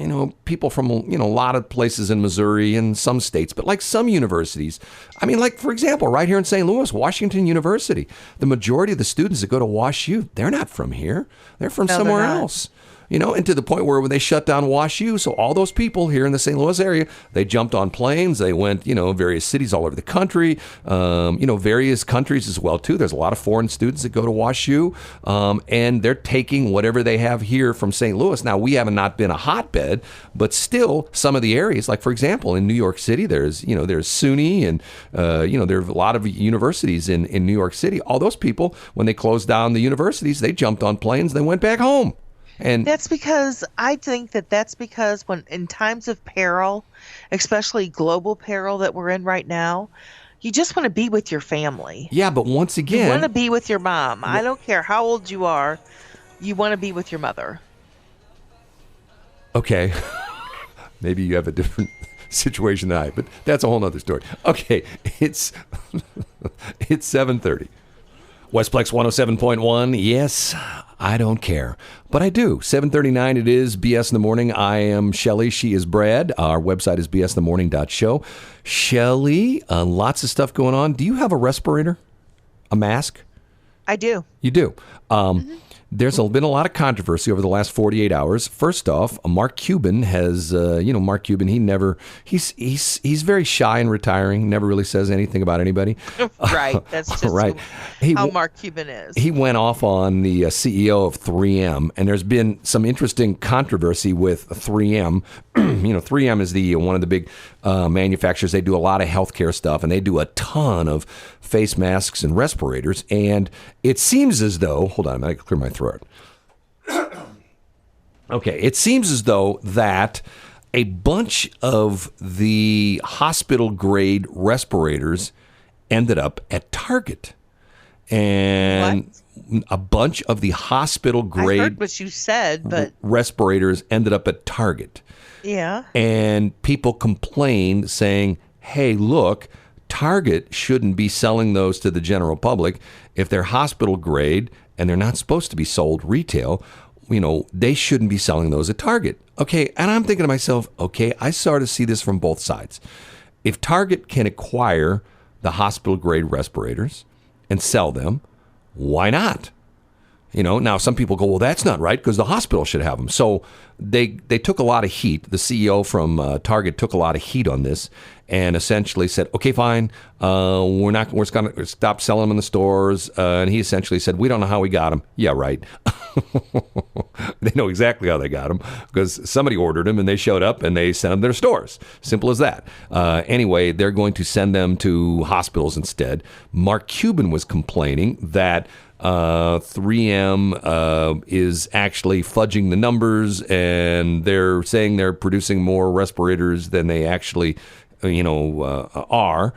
people from, a lot of places in Missouri and some states, but like some universities, I mean, like, for example, right here in St. Louis, Washington University, the majority of the students that go to WashU, they're not from here. They're from somewhere else. And to the point where when they shut down WashU, so all those people here in the St. Louis area, they jumped on planes, they went, various cities all over the country, various countries as well, too. There's a lot of foreign students that go to WashU, and they're taking whatever they have here from St. Louis. Now, we have not been a hotbed, but still some of the areas, like, for example, in New York City, there's SUNY and, there are a lot of universities in New York City. All those people, when they closed down the universities, they jumped on planes, they went back home. And I think that's because when in times of peril, especially global peril that we're in right now, you just want to be with your family. Yeah, but once again, you want to be with your mom. I don't care how old you are. You want to be with your mother. Okay. Maybe you have a different situation than I, but that's a whole nother story. Okay, it's 7:30. Westplex 107.1, yes, I don't care, but I do. 7:39 it is, BS in the Morning. I am Shelley, she is Brad. Our website is bsinthemorning.show. Shelley, lots of stuff going on. Do you have a respirator? A mask? I do. You do? There's been a lot of controversy over the last 48 hours. First off, Mark Cuban has, Mark Cuban, he's very shy and retiring, never really says anything about anybody. Right. That's just right. How Mark Cuban is. He went off on the CEO of 3M, and there's been some interesting controversy with 3M. 3M is one of the big manufacturers. They do a lot of healthcare stuff, and they do a ton of face masks and respirators. And it seems as though, hold on, I gotta clear my throat. Okay, it seems as though that a bunch of the hospital grade respirators ended up at Target. and a bunch of the hospital I grade heard what you said, but respirators ended up at Target. yeah. And people complained saying, hey, look, Target shouldn't be selling those to the general public. If they're hospital grade and they're not supposed to be sold retail, they shouldn't be selling those at Target. Okay, and I'm thinking to myself, okay, I sort of see this from both sides. If Target can acquire the hospital grade respirators and sell them, why not? Now some people go, well, that's not right because the hospital should have them. So they took a lot of heat. The CEO from Target took a lot of heat on this and essentially said, okay, fine, we're going to stop selling them in the stores. And he essentially said, we don't know how we got them. Yeah, right. They know exactly how they got them because somebody ordered them and they showed up and they sent them to their stores. Simple as that. Anyway, they're going to send them to hospitals instead. Mark Cuban was complaining that 3M is actually fudging the numbers, and they're saying they're producing more respirators than they actually, are,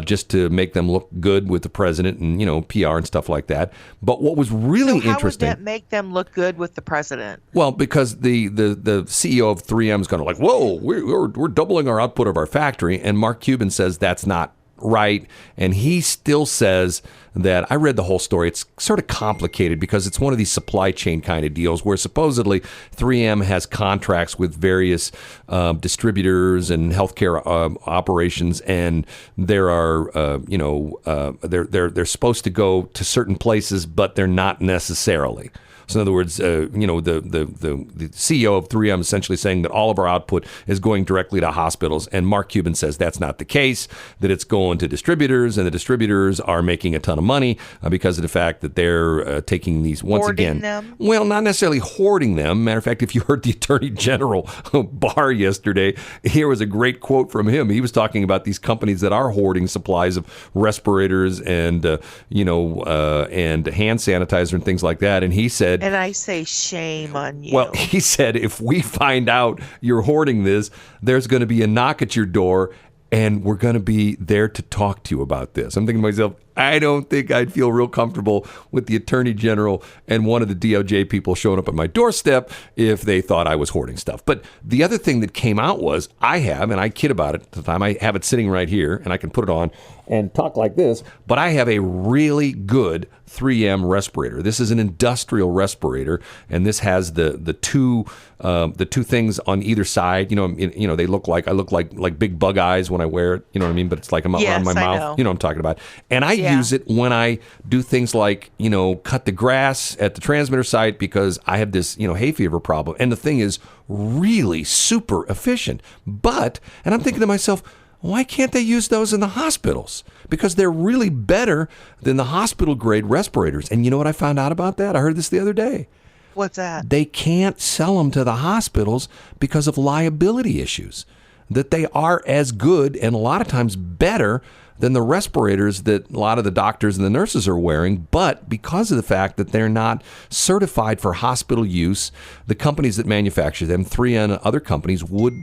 just to make them look good with the president and, PR and stuff like that. But what was really interesting. How would that make them look good with the president? Well, because the CEO of 3M is going to whoa, we're doubling our output of our factory. And Mark Cuban says that's not right. And he still says that, I read the whole story. It's sort of complicated because it's one of these supply chain kind of deals where supposedly 3M has contracts with various distributors and healthcare operations, and there are they're supposed to go to certain places, but they're not necessarily. So in other words, the CEO of 3M essentially saying that all of our output is going directly to hospitals. And Mark Cuban says that's not the case, that it's going to distributors, and the distributors are making a ton of money because of the fact that they're taking these, once Hoarding again, them? Well, not necessarily hoarding them. Matter of fact, if you heard the Attorney General Barr yesterday, here was a great quote from him. He was talking about these companies that are hoarding supplies of respirators and, and hand sanitizer and things like that. And he said, and I say shame on you. well, he said, if we find out you're hoarding this, there's going to be a knock at your door, and we're going to be there to talk to you about this. I'm thinking to myself, I don't think I'd feel real comfortable with the Attorney General and one of the DOJ people showing up at my doorstep if they thought I was hoarding stuff. But the other thing that came out was, and I kid about it at the time, I have it sitting right here, and I can put it on and talk like this, but I have a really good 3M respirator. This is an industrial respirator, and this has the two things on either side. They look like, I look like big bug eyes when I wear it. You know what I mean? But it's like I'm around my mouth. Know. You know what I'm talking about. And I use it when I do things like, cut the grass at the transmitter site because I have this, hay fever problem. And the thing is really super efficient. And I'm thinking to myself, why can't they use those in the hospitals? Because they're really better than the hospital grade respirators. And you know what I found out about that? I heard this the other day. What's that? They can't sell them to the hospitals because of liability issues. That they are as good and a lot of times better than the respirators that a lot of the doctors and the nurses are wearing, but because of the fact that they're not certified for hospital use, the companies that manufacture them, 3M and other companies, would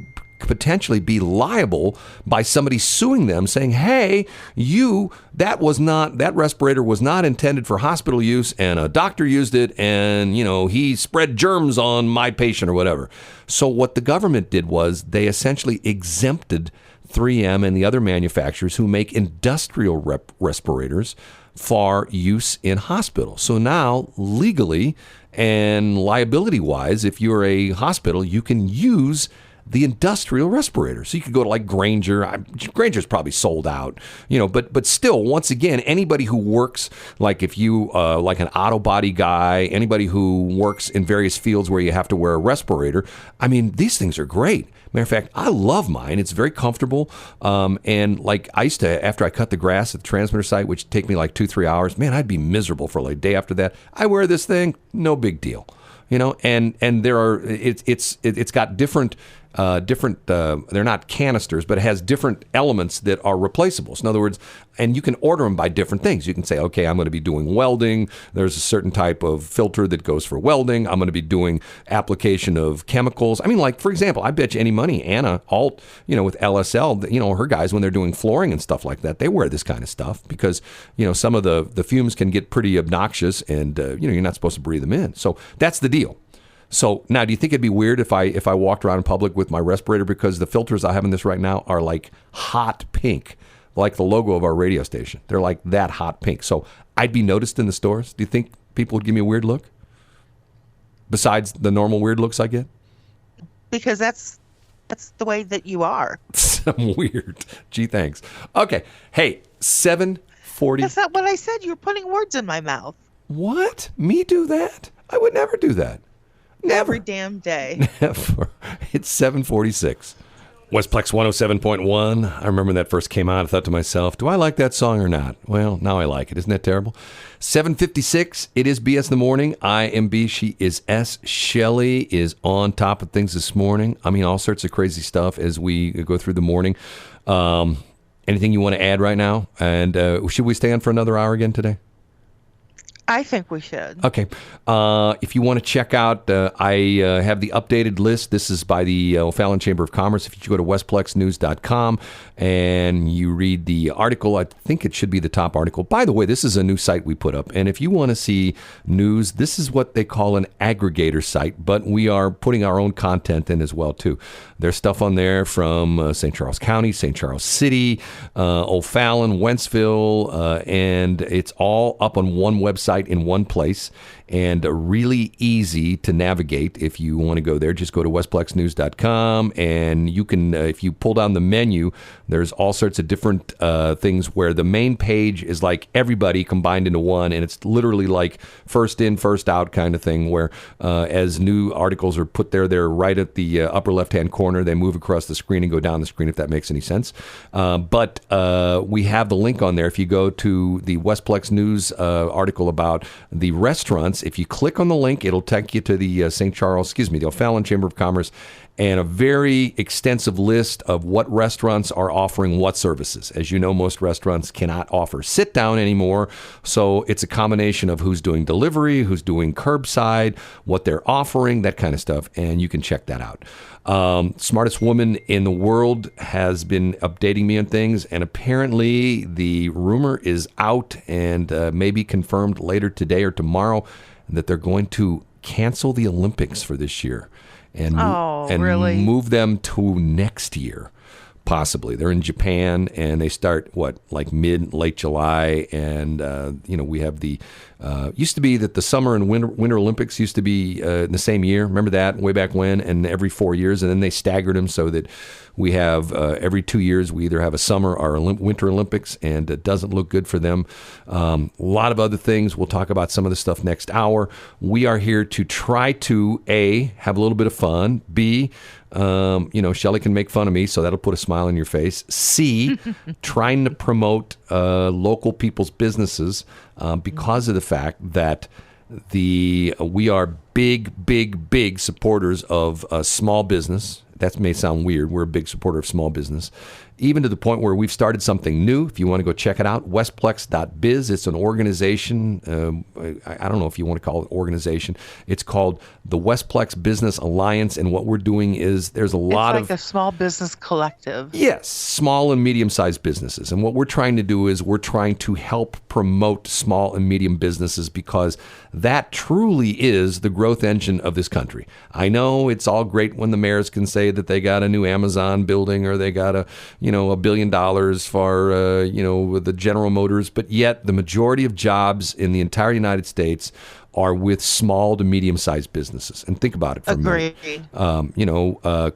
potentially be liable by somebody suing them saying, hey, that respirator was not intended for hospital use and a doctor used it and, he spread germs on my patient or whatever. So what the government did was they essentially exempted 3M and the other manufacturers who make industrial respirators for use in hospitals. So now, legally and liability-wise, if you're a hospital, you can use the industrial respirator. So you could go to like Grainger. Grainger's probably sold out, but still, once again, anybody who works, like if you, like an auto body guy, anybody who works in various fields where you have to wear a respirator, these things are great. Matter of fact, I love mine. It's very comfortable. And like I used to, after I cut the grass at the transmitter site, which would take me like 2-3 hours, man, I'd be miserable for like a day after that. I wear this thing, no big deal. And there are, it's got different different. They're not canisters, but it has different elements that are replaceable. So in other words, and you can order them by different things. You can say, okay, I'm going to be doing welding. There's a certain type of filter that goes for welding. I'm going to be doing application of chemicals. I mean, like, for example, I bet you any money, Anna Alt, with LSL, her guys, when they're doing flooring and stuff like that, they wear this kind of stuff because, some of the fumes can get pretty obnoxious and, you're not supposed to breathe them in. So that's the deal. So now, do you think it'd be weird if I walked around in public with my respirator, because the filters I have in this right now are like hot pink, like the logo of our radio station. They're like that hot pink. So I'd be noticed in the stores. Do you think people would give me a weird look besides the normal weird looks I get? Because that's the way that you are. I'm weird. Gee, thanks. Okay. Hey, 7:40. That's not what I said. You're putting words in my mouth. What? Me do that? I would never do that. Never. Every damn day. Never. It's 7:46. Westplex 107.1. I remember when that first came out. I thought to myself, do I like that song or not? Well, now I like it. Isn't that terrible? 7:56. It is BS in the morning. I am B. She is S. Shelley is on top of things this morning. I mean, all sorts of crazy stuff as we go through the morning. Anything you want to add right now? And should we stay on for another hour again today? I think we should. Okay. If you want to check out, I have the updated list. This is by the O'Fallon Chamber of Commerce. If you go to westplexnews.com and you read the article, I think it should be the top article. By the way, this is a new site we put up. And if you want to see news, this is what they call an aggregator site, but we are putting our own content in as well, too. There's stuff on there from St. Charles County, St. Charles City, O'Fallon, Wentzville, and it's all up on one website in one place, and really easy to navigate. If you want to go there, just go to westplexnews.com, and you can, if you pull down the menu, there's all sorts of different things where the main page is like everybody combined into one, and it's literally like first in, first out kind of thing, where as new articles are put there, they're right at the upper left-hand corner. They move across the screen and go down the screen, if that makes any sense. But we have the link on there. If you go to the Westplex News article about the restaurants, if you click on the link, it'll take you to the the O'Fallon Chamber of Commerce, and a very extensive list of what restaurants are offering what services. As you know, most restaurants cannot offer sit down anymore, so it's a combination of who's doing delivery, who's doing curbside, what they're offering, that kind of stuff, and you can check that out. Smartest woman in the world has been updating me on things, and apparently the rumor is out and maybe confirmed later today or tomorrow that they're going to cancel the Olympics for this year and really? move them to next year. Possibly. They're in Japan, and they start, late July, and, we have the, used to be that the summer and winter Olympics used to be in the same year. Remember that way back when? And every 4 years, and then they staggered them so that we have every 2 years, we either have a summer or a winter Olympics, and it doesn't look good for them. A lot of other things. We'll talk about some of the stuff next hour. We are here to try to, A, have a little bit of fun, B, Shelley can make fun of me, so that'll put a smile on your face. C, trying to promote local people's businesses because of the fact that we are big supporters of small business. That may sound weird. We're a big supporter of small business, even to the point where we've started something new. If you want to go check it out, westplex.biz. It's an organization. I don't know if you want to call it organization. It's called the Westplex Business Alliance, and what we're doing is there's a lot of... It's like a small business collective. Yes, small and medium-sized businesses. And what we're trying to do is we're trying to help promote small and medium businesses, because that truly is the growth engine of this country. I know it's all great when the mayors can say that they got a new Amazon building, or they got $1 billion for the General Motors, but yet the majority of jobs in the entire United States are with small to medium-sized businesses. And think about it for a minute.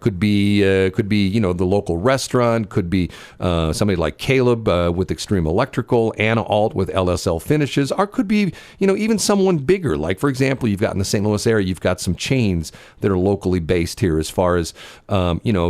Could be the local restaurant, could be somebody like Caleb with Extreme Electrical, Anna Alt with LSL Finishes, or could be, even someone bigger. Like, for example, you've got in the St. Louis area, you've got some chains that are locally based here, as far as,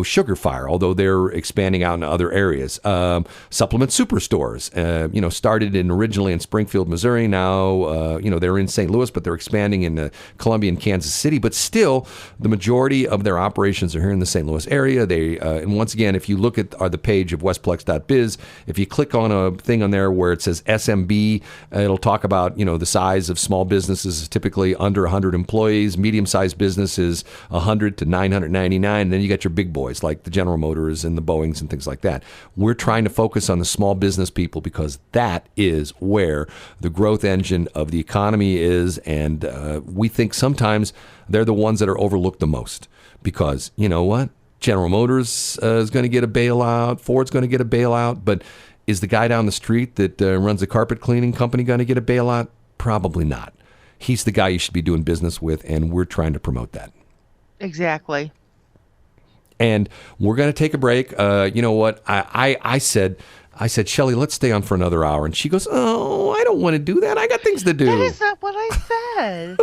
Sugar Fire, although they're expanding out into other areas. Supplement superstores, started originally in Springfield, Missouri. Now, they're in St. Louis, but they're expanding in Columbia and Kansas City. But still, the majority of their operations are here in the St. Louis area. They and once again, if you look at the page of westplex.biz, if you click on a thing on there where it says SMB, it'll talk about the size of small businesses is typically under 100 employees. Medium-sized businesses 100 to 999. And then you got your big boys like the General Motors and the Boeings and things like that. We're trying to focus on the small business people because that is where the growth engine of the economy is, and we think sometimes they're the ones that are overlooked the most because, you know what? General Motors is going to get a bailout, Ford's going to get a bailout, but is the guy down the street that runs a carpet cleaning company going to get a bailout? Probably not. He's the guy you should be doing business with, and we're trying to promote that. Exactly. And we're going to take a break. You know what? I said, Shelley, let's stay on for another hour. And she goes, oh, I don't want to do that. I got things to do. That is not what I said.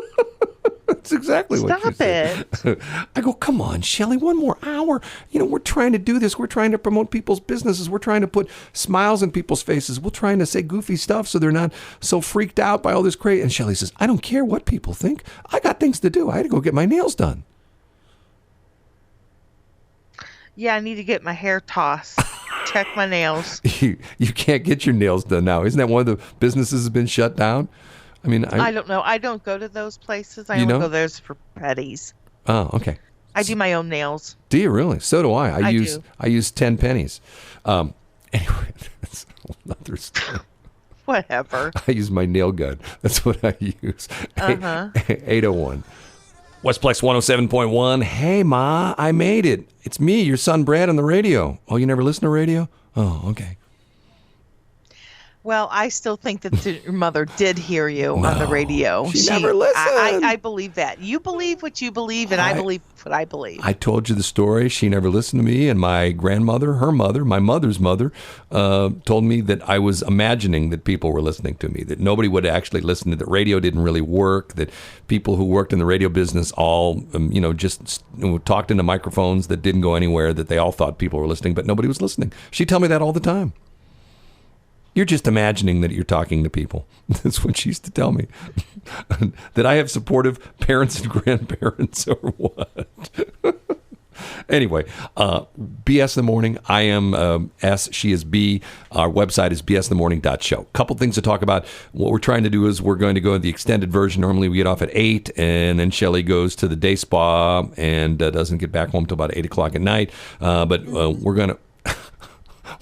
That's exactly what you said. Stop it. I go, come on, Shelley, one more hour. We're trying to do this. We're trying to promote people's businesses. We're trying to put smiles in people's faces. We're trying to say goofy stuff so they're not so freaked out by all this crazy. And Shelley says, I don't care what people think. I got things to do. I had to go get my nails done. Yeah, I need to get my hair tossed. Check my nails. You can't get your nails done now. Isn't that one of the businesses has been shut down? I mean, I don't know. I don't go to those places. I only go there for petties. Oh, okay. I do my own nails. Do you really? So do I. I use 10 pennies. Anyway, that's another story. Whatever. I use my nail gun. That's what I use. 801. Westplex 107.1. Hey, Ma, I made it. It's me, your son Brad, on the radio. Oh, you never listen to radio? Oh, okay. Well, I still think that your mother did hear you on the radio. She never listened. I believe that. You believe what you believe, and I believe what I believe. I told you the story. She never listened to me, and my grandmother, her mother, my mother's mother, told me that I was imagining that people were listening to me, that nobody would actually listen to that radio didn't really work, that people who worked in the radio business all, just talked into microphones that didn't go anywhere, that they all thought people were listening, but nobody was listening. She'd tell me that all the time. You're just imagining that you're talking to people. That's what she used to tell me. That I have supportive parents and grandparents or what? Anyway, BS in the Morning. I am S, she is B. Our website is bsthemorning.show. Couple things to talk about. What we're trying to do is we're going to go in the extended version. Normally we get off at 8, and then Shelley goes to the day spa and doesn't get back home till about 8 o'clock at night. But we're going to...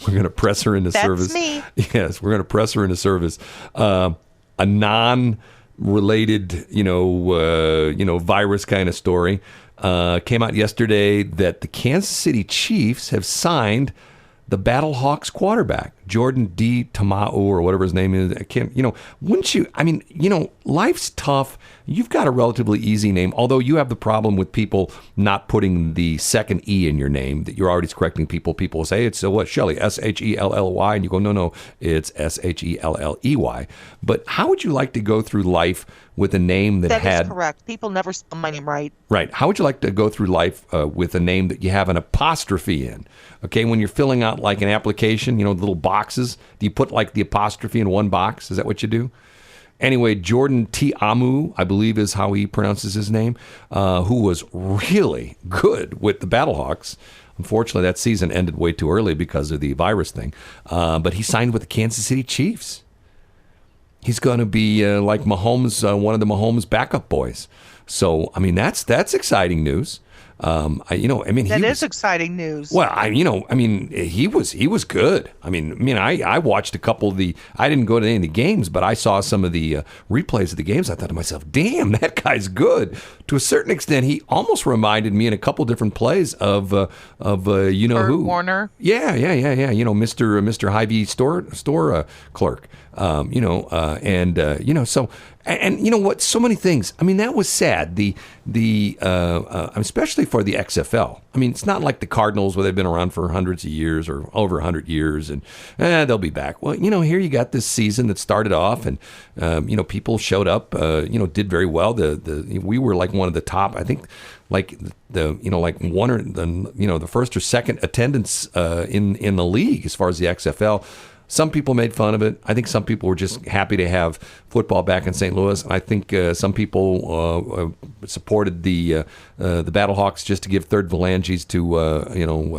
We're going to press her into service. That's me. Yes, we're going to press her into service. A non-related, virus kind of story came out yesterday that the Kansas City Chiefs have signed the Battlehawks quarterback, Jordan D. Tamau, or whatever his name is. I can't, wouldn't you? I mean, life's tough. You've got a relatively easy name, although you have the problem with people not putting the second E in your name, that you're already correcting people. People will say, it's what, Shelley, Shelley, and you go, no, it's Shelley. But how would you like to go through life with a name that had... That is correct. People never spell my name right. Right. How would you like to go through life with a name that you have an apostrophe in? Okay, when you're filling out like an application, the little boxes, do you put like the apostrophe in one box? Is that what you do? Anyway, Jordan T. Amu, I believe is how he pronounces his name, who was really good with the Battlehawks. Unfortunately, that season ended way too early because of the virus thing. But he signed with the Kansas City Chiefs. He's going to be like Mahomes, one of the Mahomes backup boys. So, I mean, that's exciting news. That is exciting news. Well, he was good. I watched a couple of I didn't go to any of the games, but I saw some of the replays of the games. I thought to myself, damn, that guy's good. To a certain extent, he almost reminded me in a couple different plays of Burt who? Warner. Yeah. Mr. Hy-Vee store clerk. So. And you know what? So many things. I mean, that was sad. Especially for the XFL. I mean, it's not like the Cardinals where they've been around for hundreds of years or over 100 years, and they'll be back. Well, here you got this season that started off, and people showed up. Did very well. We were like one of the top. I think like the first or second attendance in the league as far as the XFL. Some people made fun of it. I think some people were just happy to have football back in St. Louis. I think some people supported the Battlehawks just to give third phalanges to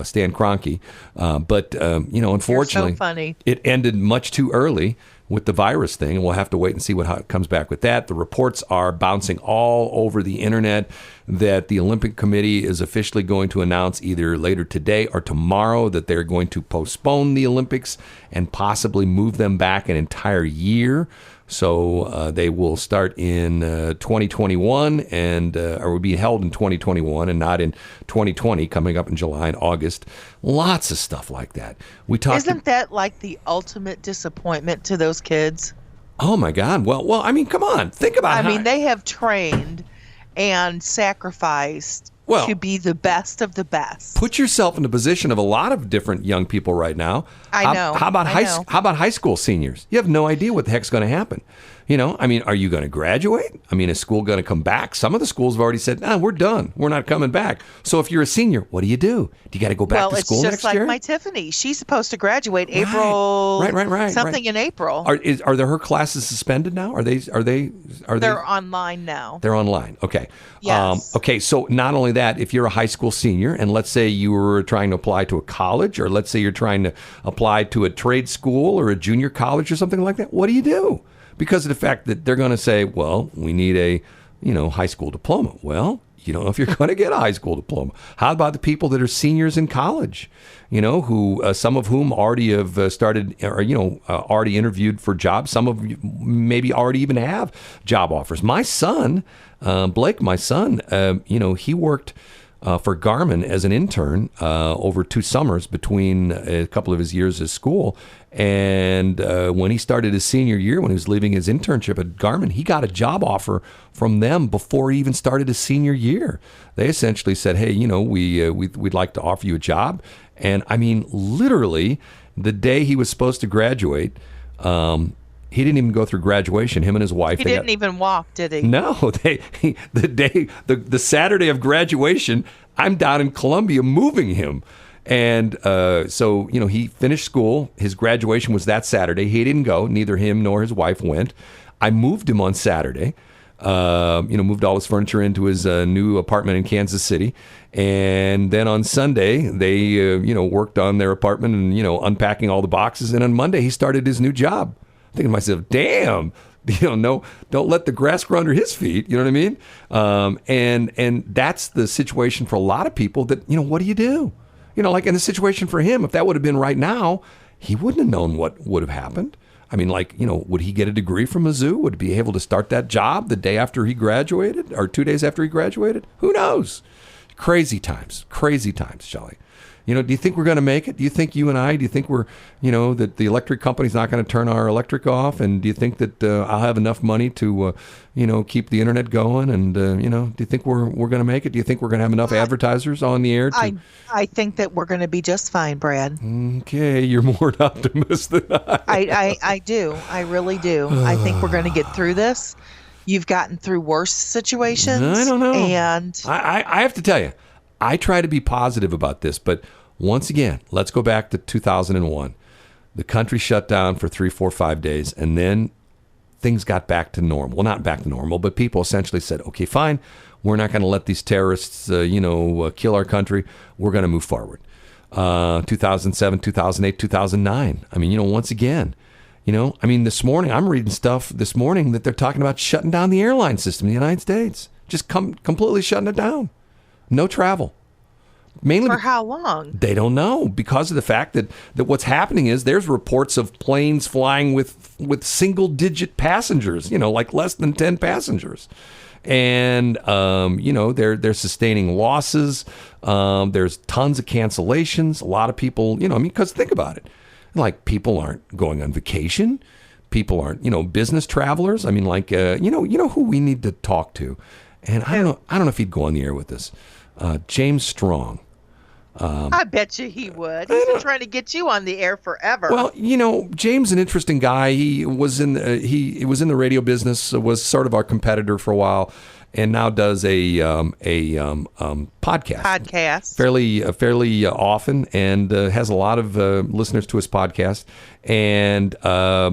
Stan Kroenke. But unfortunately, You're so funny. it ended much too early with the virus thing, and we'll have to wait and see how it comes back with that. The reports are bouncing all over the internet that the Olympic Committee is officially going to announce either later today or tomorrow that they're going to postpone the Olympics and possibly move them back an entire year. So they will start in 2021 or will be held in 2021 and not in 2020, coming up in July and August. Lots of stuff like that. Isn't that like the ultimate disappointment to those kids? Oh my God! Well, I mean, come on, think about. They have trained and sacrificed to be the best of the best. Put yourself in the position of a lot of different young people right now. I know. How about high school seniors? You have no idea what the heck's going to happen. Are you going to graduate? Is school going to come back? Some of the schools have already said, we're done. We're not coming back. So if you're a senior, what do you do? Do you got to go back to school next year? Well, it's just like my Tiffany. She's supposed to graduate April. Right. Something in April. Are her classes suspended now? They're online now. They're online. Okay. Yes. Okay. So not only that, if you're a high school senior, and let's say you were trying to apply to a college, or let's say you're trying to apply to a trade school or a junior college or something like that, what do you do? Because of the fact that they're going to say, well, we need a, high school diploma. Well, you don't know if you're going to get a high school diploma. How about the people that are seniors in college, who some of whom already have started or, already interviewed for jobs. Some of you maybe already even have job offers. My son, Blake, he worked for Garmin as an intern over 2 summers between a couple of his years at school. And when he started his senior year, when he was leaving his internship at Garmin, he got a job offer from them before he even started his senior year. They essentially said, hey, we'd like to offer you a job. And literally the day he was supposed to graduate, he didn't even go through graduation. Him and his wife. He didn't even walk, did he? No. The Saturday of graduation, I'm down in Columbia moving him. And so he finished school. His graduation was that Saturday. He didn't go. Neither him nor his wife went. I moved him on Saturday. Moved all his furniture into his new apartment in Kansas City. And then on Sunday, they, worked on their apartment and, unpacking all the boxes. And on Monday, he started his new job. Thinking to myself, damn, no, don't let the grass grow under his feet. You know what I mean? And that's the situation for a lot of people that, what do you do? Like in the situation for him, if that would have been right now, he wouldn't have known what would have happened. Would he get a degree from Mizzou? Would he be able to start that job the day after he graduated or 2 days after he graduated? Who knows? Crazy times, Shelley. Do you think we're going to make it? Do you think you and I, do you think we're, that the electric company's not going to turn our electric off? And do you think that I'll have enough money to, keep the internet going? And, do you think we're going to make it? Do you think we're going to have enough advertisers on the air? I think that we're going to be just fine, Brad. Okay, you're more an optimist than I. I do. I really do. I think we're going to get through this. You've gotten through worse situations. I don't know. And I have to tell you, I try to be positive about this, but once again, let's go back to 2001. The country shut down for 3, 4, 5 days, and then things got back to normal. Well, not back to normal, but people essentially said, okay, fine, we're not going to let these terrorists, kill our country. We're going to move forward. 2007, 2008, 2009. Once again, this morning, I'm reading stuff this morning that they're talking about shutting down the airline system in the United States. Just completely shutting it down. No travel. Mainly for how long? They don't know, because of the fact that what's happening is there's reports of planes flying with single-digit passengers, like less than 10 passengers. And, they're sustaining losses. There's tons of cancellations. A lot of people, because think about it. Like, people aren't going on vacation. People aren't, business travelers. Who we need to talk to. And I don't know if he'd go on the air with us. James Strong. I bet you he would. He's been trying to get you on the air forever. Well, James is an interesting guy. He was in the radio business, was sort of our competitor for a while. and now does a podcast. Fairly often, and has a lot of listeners to his podcast. And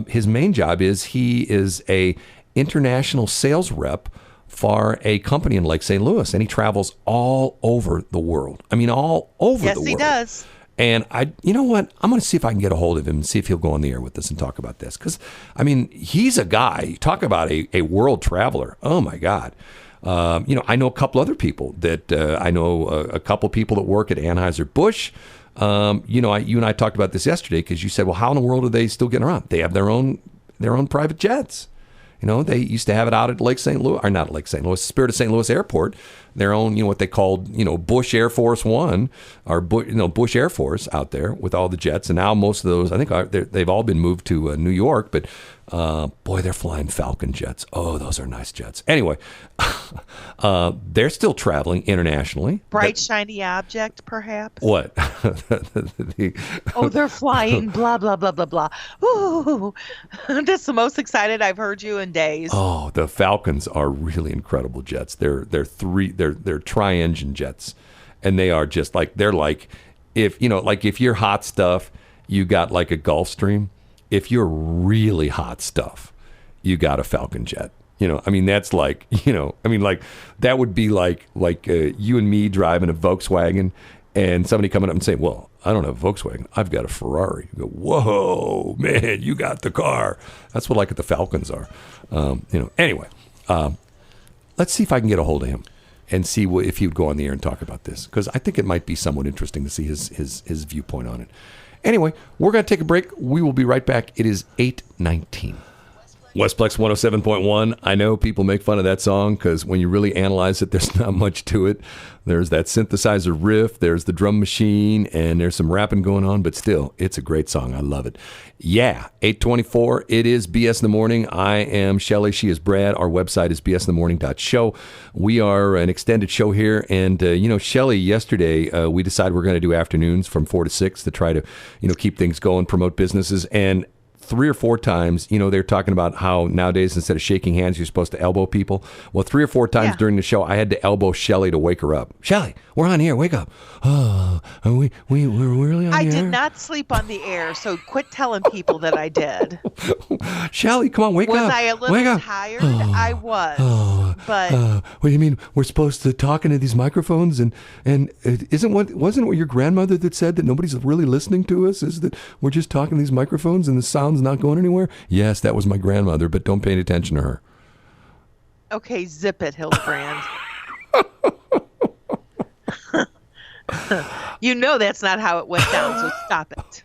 his main job is he is a international sales rep for a company in Lake St. Louis, and he travels all over the world. I mean, all over the world. Yes, he does. And you know what? I'm going to see if I can get a hold of him and see if he'll go on the air with us and talk about this. Because, I mean, he's a guy. Talk about a world traveler. Oh, my God. I know a couple other people that I know a couple people that work at Anheuser-Busch. You and I talked about this yesterday because you said, well, how in the world are they still getting around? They have their own private jets. They used to have it out at Lake St. Louis, or not Lake St. Louis, Spirit of St. Louis Airport, their own, what they called, Bush Air Force One, or Bush Air Force out there with all the jets. And now most of those, I think they've all been moved to New York, but boy, they're flying Falcon jets. Oh, those are nice jets. Anyway, they're still traveling internationally. Bright, shiny object, perhaps? What? They're flying, blah, blah, blah, blah, blah. Ooh, that's the most excited I've heard you in days. Oh, the Falcons are really incredible jets. They're tri-engine jets, and they are just they're like if you're hot stuff, you got like a Gulfstream. If you're really hot stuff, you got a Falcon jet. That's that would be like you and me driving a Volkswagen and somebody coming up and saying, well, I don't have a Volkswagen, I've got a Ferrari. You go, whoa, man, you got the car. That's what the Falcons are. Anyway, let's see if I can get a hold of him and see if he would go on the air and talk about this, because I think it might be somewhat interesting to see his viewpoint on it. Anyway, we're going to take a break. We will be right back. It is 8:19. Westplex 107.1. I know people make fun of that song because when you really analyze it, there's not much to it. There's that synthesizer riff, there's the drum machine, and there's some rapping going on, but still, it's a great song. I love it. Yeah, 8:24. It is BS in the Morning. I am Shelley. She is Brad. Our website is bsinthemorning.show. We are an extended show here, and Shelley, yesterday we decided we're going to do afternoons from 4 to 6 to try to keep things going, promote businesses, and 3 or 4 times, they're talking about how nowadays instead of shaking hands, you're supposed to elbow people. Well, 3 or 4 times during the show, I had to elbow Shelley to wake her up. Shelley, we're on here. Wake up. Oh, we're really on the air? I did not sleep on the air, so quit telling people that I did. Shelley, come on, wake up. Was I a little tired? I was. But what do you mean? We're supposed to talk into these microphones, and wasn't it your grandmother that said that nobody's really listening to us? Is that we're just talking to these microphones and the sound's not going anywhere? Yes, that was my grandmother, but don't pay any attention to her. Okay, zip it, Hildebrand. That's not how it went down, so stop it.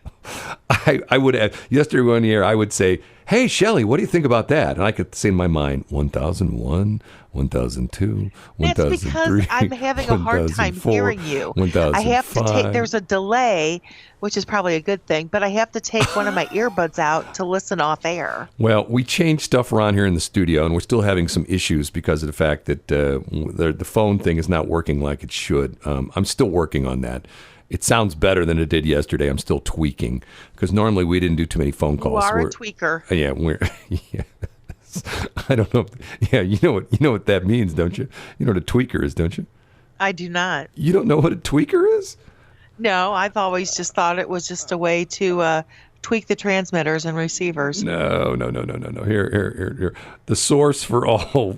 I would have, yesterday on the air, I would say, hey, Shelley, what do you think about that? And I could say in my mind, 1001, 1002, 1003. That's because I'm having a hard time hearing you. 1005. I have to take, there's a delay, which is probably a good thing, but I have to take one of my earbuds out to listen off air. Well, we changed stuff around here in the studio, and we're still having some issues because of the fact that the phone thing is not working like it should. I'm still working on that. It sounds better than it did yesterday. I'm still tweaking because normally we didn't do too many phone calls. You are a tweaker. Yeah, I don't know. Yeah, you know what that means, don't you? You know what a tweaker is, don't you? I do not. You don't know what a tweaker is? No, I've always just thought it was just a way to tweak the transmitters and receivers. No. Here. The source for all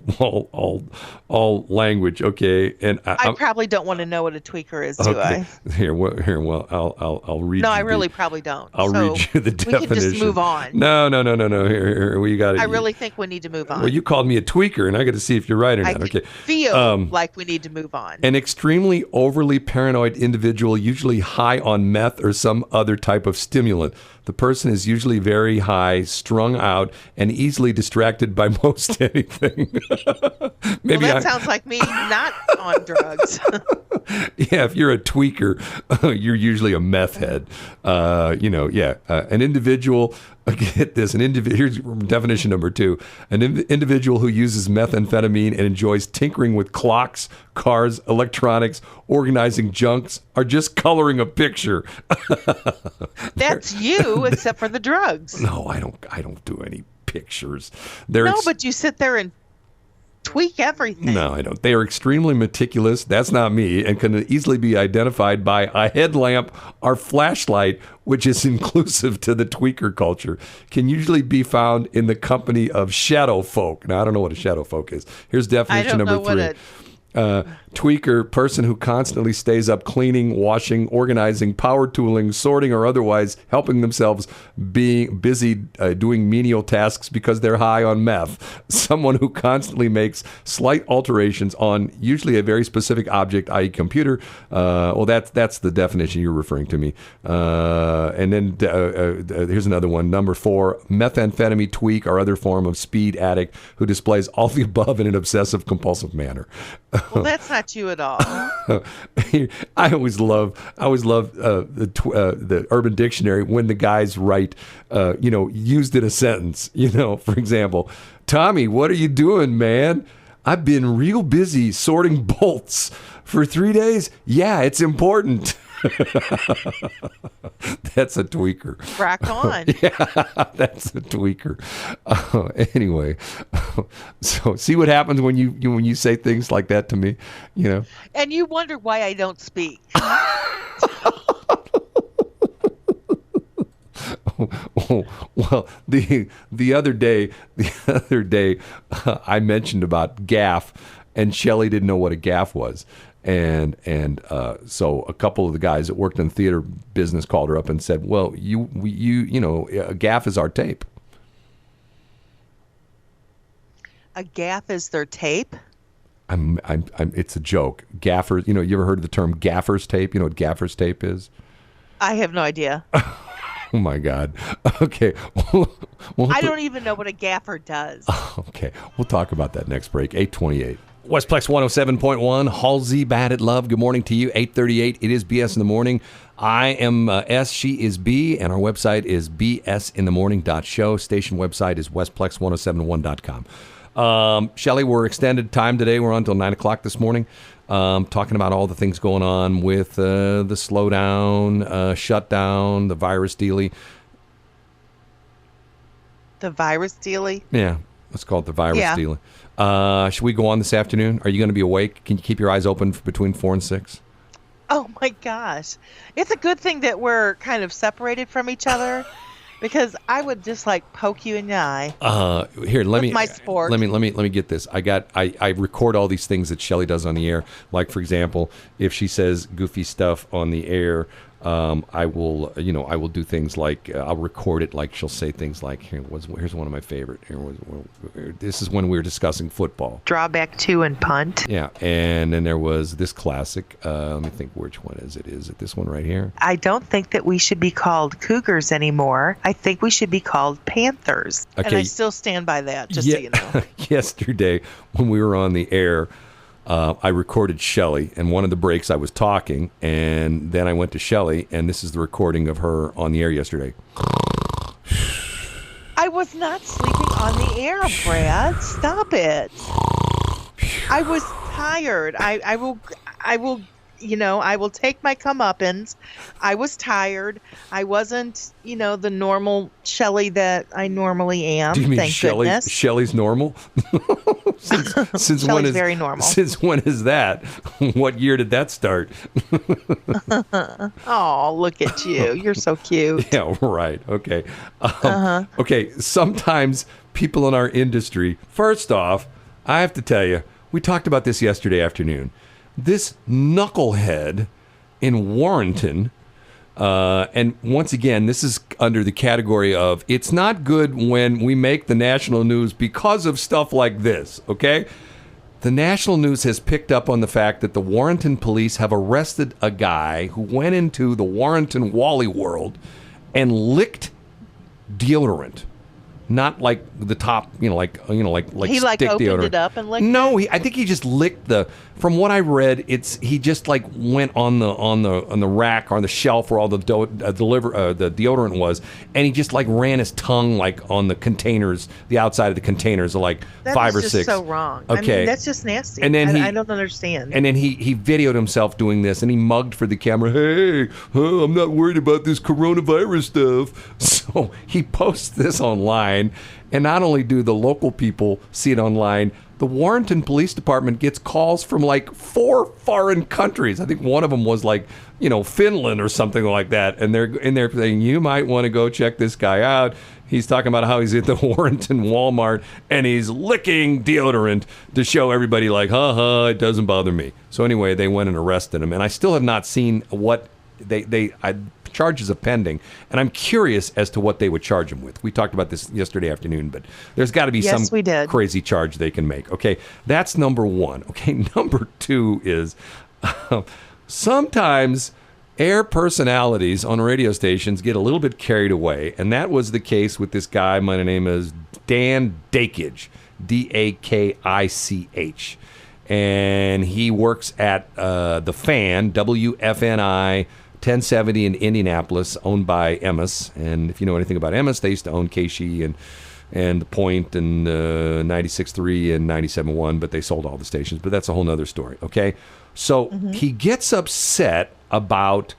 language. Okay, and I probably don't want to know what a tweaker is, do I? Here. Well, I'll read. No, I really probably don't. I'll read you the definition. We can just move on. No. Here. We got it. I really think we need to move on. Well, you called me a tweaker, and I got to see if you're right or not. Okay. Feel like we need to move on. An extremely overly paranoid individual, usually high on meth or some other type of stimulant. The person is usually very high, strung out, and easily distracted by most anything. Maybe that sounds like me not on drugs. Yeah, if you're a tweaker, you're usually a meth head. An individual. Get this, here's definition number 2. An individual who uses methamphetamine and enjoys tinkering with clocks, cars, electronics, organizing junks, or just coloring a picture. That's you, except for the drugs. No, I don't do any pictures. No, but you sit there and tweak everything. No, I don't. They are extremely meticulous. That's not me, and can easily be identified by a headlamp or flashlight, which is inclusive to the tweaker culture. Can usually be found in the company of shadow folk. Now, I don't know what a shadow folk is. Here's definition number 3. Tweaker, person who constantly stays up cleaning, washing, organizing, power tooling, sorting, or otherwise helping themselves being busy doing menial tasks because they're high on meth. Someone who constantly makes slight alterations on usually a very specific object, i.e. computer. Well, that's the definition you're referring to me. And then here's another one. Number 4, methamphetamine tweak or other form of speed addict who displays all the above in an obsessive compulsive manner. Well, that's not you at all. I always love the Urban Dictionary when the guys write, used in a sentence. For example, Tommy, what are you doing, man? I've been real busy sorting bolts for 3 days. Yeah, it's important. That's a tweaker. Rock on. Yeah, that's a tweaker. Anyway, so see what happens when you say things like that to me, And you wonder why I don't speak. Well, the other day, I mentioned about gaff, and Shelley didn't know what a gaff was. And so a couple of the guys that worked in the theater business called her up and said, "Well, a gaff is our tape." A gaff is their tape? It's a joke. Gaffer, you ever heard of the term gaffer's tape? You know what gaffer's tape is? I have no idea. Oh my God. Okay. I don't even know what a gaffer does. Okay. We'll talk about that next break. 8:28. Westplex 107.1, Halsey Bad at Love. Good morning to you. 8:38. It is BS in the Morning. I am S, she is B, and our website is bsinthemorning.show. Station website is westplex1071.com. Shelley, we're extended time today. We're on until 9 o'clock this morning, talking about all the things going on with the slowdown, shutdown, the virus dealy. The virus dealy? Yeah, let's call it the virus dealy. Should we go on this afternoon? Are you going to be awake? Can you keep your eyes open between 4 and 6? Oh my gosh. It's a good thing that we're kind of separated from each other because I would just poke you in the eye. Here, let me get this. I record all these things that Shelley does on the air. Like, for example, if she says goofy stuff on the air, I will do things like I'll record it. Like she'll say things like, here's one of my favorite. This is when we were discussing football. Drawback 2 and punt. Yeah, and then there was this classic. Let me think, which one is it? Is it this one right here? I don't think that we should be called Cougars anymore. I think we should be called Panthers. Okay. And I still stand by that, just so you know. Yesterday, when we were on the air, I recorded Shelley, and one of the breaks I was talking, and then I went to Shelley, and this is the recording of her on the air yesterday. I was not sleeping on the air, Brad. Stop it. I was tired. I will take my comeuppance. I was tired. I wasn't, the normal Shelley that I normally am. Do you mean thank goodness. Shelley's normal? since when is very normal? Since when is that? What year did that start? Oh, look at you! You're so cute. Yeah, right. Okay. Okay. Sometimes people in our industry. First off, I have to tell you, we talked about this yesterday afternoon. This knucklehead in Warrenton, and once again, this is under the category of it's not good when we make the national news because of stuff like this, okay? The national news has picked up on the fact that the Warrenton police have arrested a guy who went into the Warrenton Wally World and licked deodorant. Not like the top, like he stick opened deodorant. It up and licked No, it? I think he just licked the. From what I read, he just went on the rack or on the shelf where all the the deodorant was, and he just ran his tongue on the containers, the outside of the containers, that 5 or is 6. just so wrong. Okay, I mean, that's just nasty. And then I don't understand. And then he videoed himself doing this, and he mugged for the camera. Hey, I'm not worried about this coronavirus stuff. So he posts this online. online. And not only do the local people see it online, the Warrenton Police Department gets calls from like 4 foreign countries. I think one of them was like, Finland or something like that. And they're in there saying, you might want to go check this guy out. He's talking about how he's at the Warrenton Walmart and he's licking deodorant to show everybody like, it doesn't bother me. So anyway, they went and arrested him. And I still have not seen what charges are pending. And I'm curious as to what they would charge him with. We talked about this yesterday afternoon, but there's got to be some crazy charge they can make. Okay, that's number one. Okay, number two is sometimes air personalities on radio stations get a little bit carried away, and that was the case with this guy. My name is Dan Dakich, Dakich, and he works at the Fan, WFNI 1070 in Indianapolis, owned by Emmis. And if you know anything about Emmis, they used to own KSHE and The Point and 96.3 and 97.1, but they sold all the stations. But that's a whole nother story, okay? So he gets upset about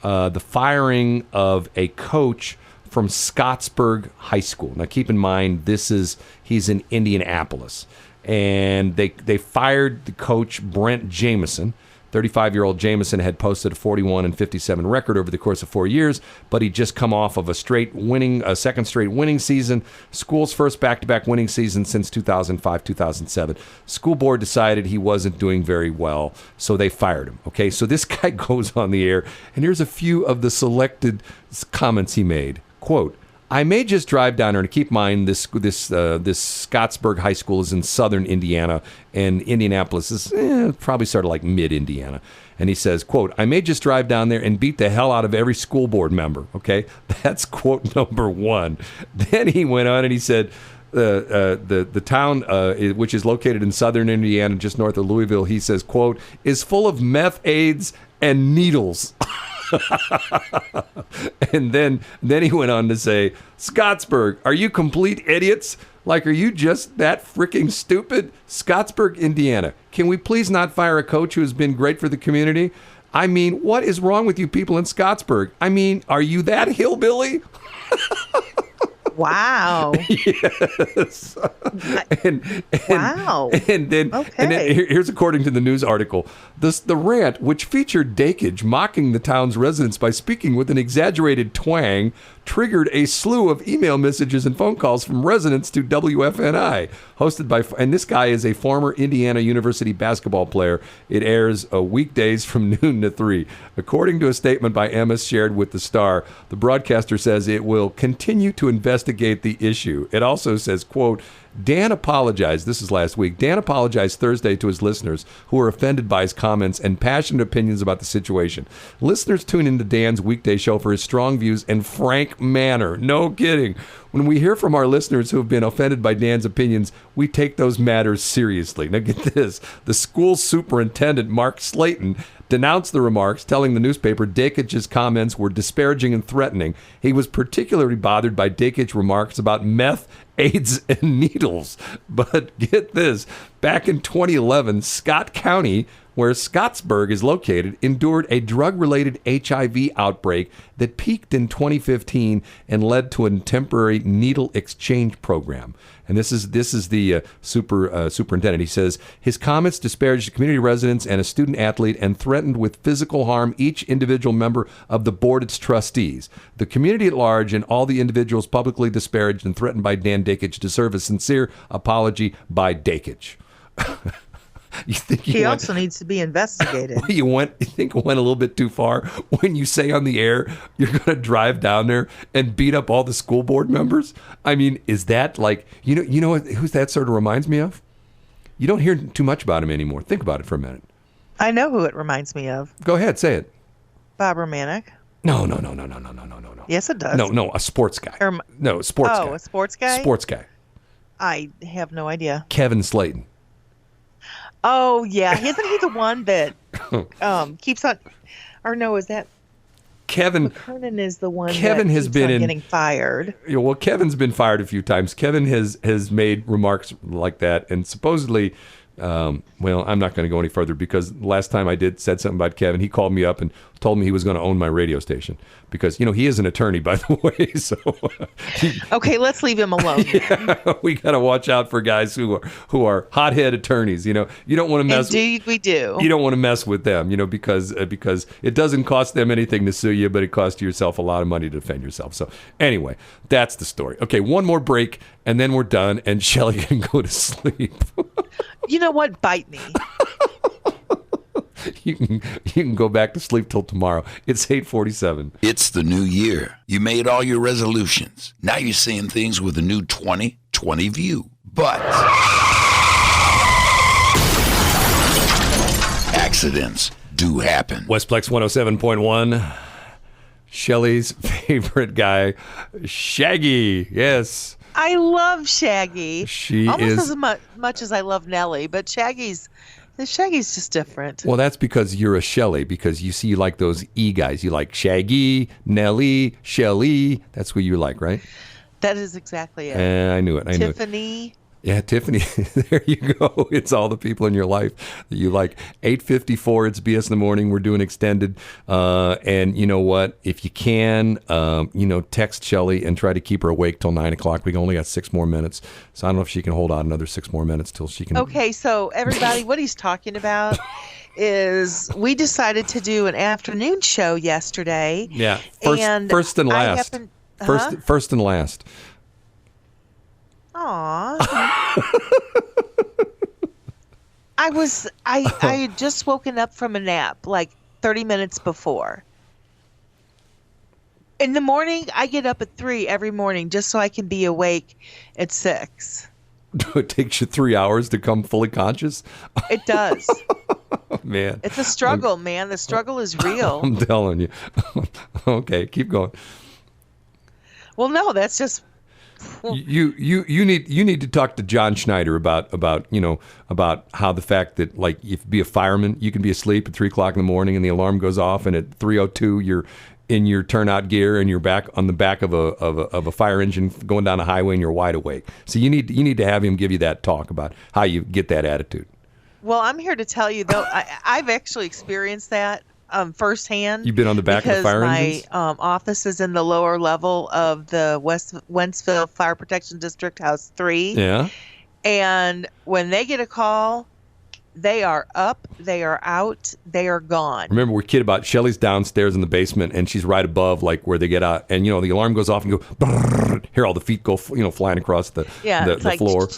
the firing of a coach from Scottsburg High School. Now, keep in mind, he's in Indianapolis. And they fired the coach, Brent Jameson. 35-year-old Jameson had posted a 41-57 record over the course of 4 years, but he'd just come off of a second straight winning season, school's first back-to-back winning season since 2005-2007. School board decided he wasn't doing very well, so they fired him. Okay, so this guy goes on the air, and here's a few of the selected comments he made. Quote, I may just drive down there, and keep in mind this Scottsburg High School is in southern Indiana, and Indianapolis is probably sort of like mid-Indiana. And he says, quote, I may just drive down there and beat the hell out of every school board member. Okay, that's quote number one. Then he went on and he said, the town, which is located in southern Indiana, just north of Louisville, he says, quote, is full of meth, AIDS, and needles. And then he went on to say, Scottsburg, are you complete idiots? Like, are you just that freaking stupid? Scottsburg, Indiana. Can we please not fire a coach who has been great for the community? I mean, what is wrong with you people in Scottsburg? I mean, are you that hillbilly? Wow. Yes. Wow. And then here's according to the news article. The rant, which featured Dakich mocking the town's residents by speaking with an exaggerated twang, triggered a slew of email messages and phone calls from residents to WFNI, hosted by, and this guy is a former Indiana University basketball player. It airs weekdays from noon to 3. According to a statement by Emmis shared with the Star, the broadcaster says it will continue to investigate the issue. It also says, quote, Dan apologized, this is last week, Dan apologized Thursday to his listeners who were offended by his comments and passionate opinions about the situation. Listeners tune into Dan's weekday show for his strong views and frank manner. No kidding. When we hear from our listeners who have been offended by Dan's opinions, we take those matters seriously. Now get this. The school superintendent, Mark Slayton, denounced the remarks, telling the newspaper Dakich's comments were disparaging and threatening. He was particularly bothered by Dakich's remarks about meth, AIDS, and needles. But get this. Back in 2011, Scott County, where Scottsburg is located, endured a drug-related HIV outbreak that peaked in 2015 and led to a temporary needle exchange program. And this is the superintendent. He says his comments disparaged community residents and a student athlete and threatened with physical harm each individual member of the board, its trustees. The community at large and all the individuals publicly disparaged and threatened by Dan Dakich deserve a sincere apology by Dakich. You think he also needs to be investigated. You think it went a little bit too far when you say on the air you're going to drive down there and beat up all the school board members? I mean, is that like, you know who's that sort of reminds me of? You don't hear too much about him anymore. Think about it for a minute. I know who it reminds me of. Go ahead, say it. Bob Romanek. No. Yes, it does. No, a sports guy. A sports guy. Oh, a sports guy? Sports guy. I have no idea. Kevin Slayton. Oh, yeah. Isn't he the one that keeps on... Or no, is that... Kevin... McKernan is the one Kevin that has keeps been on getting fired. Yeah, well, Kevin's been fired a few times. Kevin has made remarks like that, and supposedly Well, I'm not going to go any further because last time I said something about Kevin, he called me up and told me he was going to own my radio station because, he is an attorney, by the way. So, Okay, let's leave him alone. yeah, we got to watch out for guys who are hothead attorneys. You don't want to mess. Indeed, we do. You don't want to mess with them, because it doesn't cost them anything to sue you, but it costs yourself a lot of money to defend yourself. So anyway, that's the story. Okay, one more break, and then we're done, and Shelley can go to sleep. You know what? Bite me. You can go back to sleep till tomorrow. It's 8:47. It's the new year. You made all your resolutions. Now you're seeing things with a new 20/20 view. But accidents do happen. Westplex 107.1. Shelley's favorite guy, Shaggy. Yes. I love Shaggy. She almost is as much as I love Nellie, but Shaggy's just different. Well, that's because you're a Shelley, because you like those E guys. You like Shaggy, Nellie, Shelley. That's what you like, right? That is exactly it. I knew it. Tiffany. Yeah, Tiffany. There you go. It's all the people in your life that you like. 8:54. It's BS in the morning. We're doing extended. And you know what? If you can, text Shelley and try to keep her awake till 9 o'clock. We only got 6 more minutes. So I don't know if she can hold out another 6 more minutes till she can. Okay, so everybody, what he's talking about is we decided to do an afternoon show yesterday. Yeah. First and last. First and last. Aw. I had just woken up from a nap like 30 minutes before. In the morning, I get up at 3 every morning just so I can be awake at 6. It takes you 3 hours to come fully conscious? It does. Man. It's a struggle, man. The struggle is real. I'm telling you. Okay, keep going. Well, no, that's just... You need to talk to John Schneider about how the fact that, like, if you be a fireman, you can be asleep at 3 o'clock in the morning and the alarm goes off, and at 3:02 you're in your turnout gear and you're back on the back of a fire engine going down a highway and you're wide awake. So you need to have him give you that talk about how you get that attitude. Well, I'm here to tell you though, I've actually experienced that. Firsthand. You've been on the back of the fire engines? My office is in the lower level of the Wentzville Fire Protection District, House 3. Yeah. And when they get a call, they are up, they are out, they are gone. Remember, we're kidding about Shelley's downstairs in the basement, and she's right above, like, where they get out, and the alarm goes off and go, brrr, hear all the feet go, flying across the floor,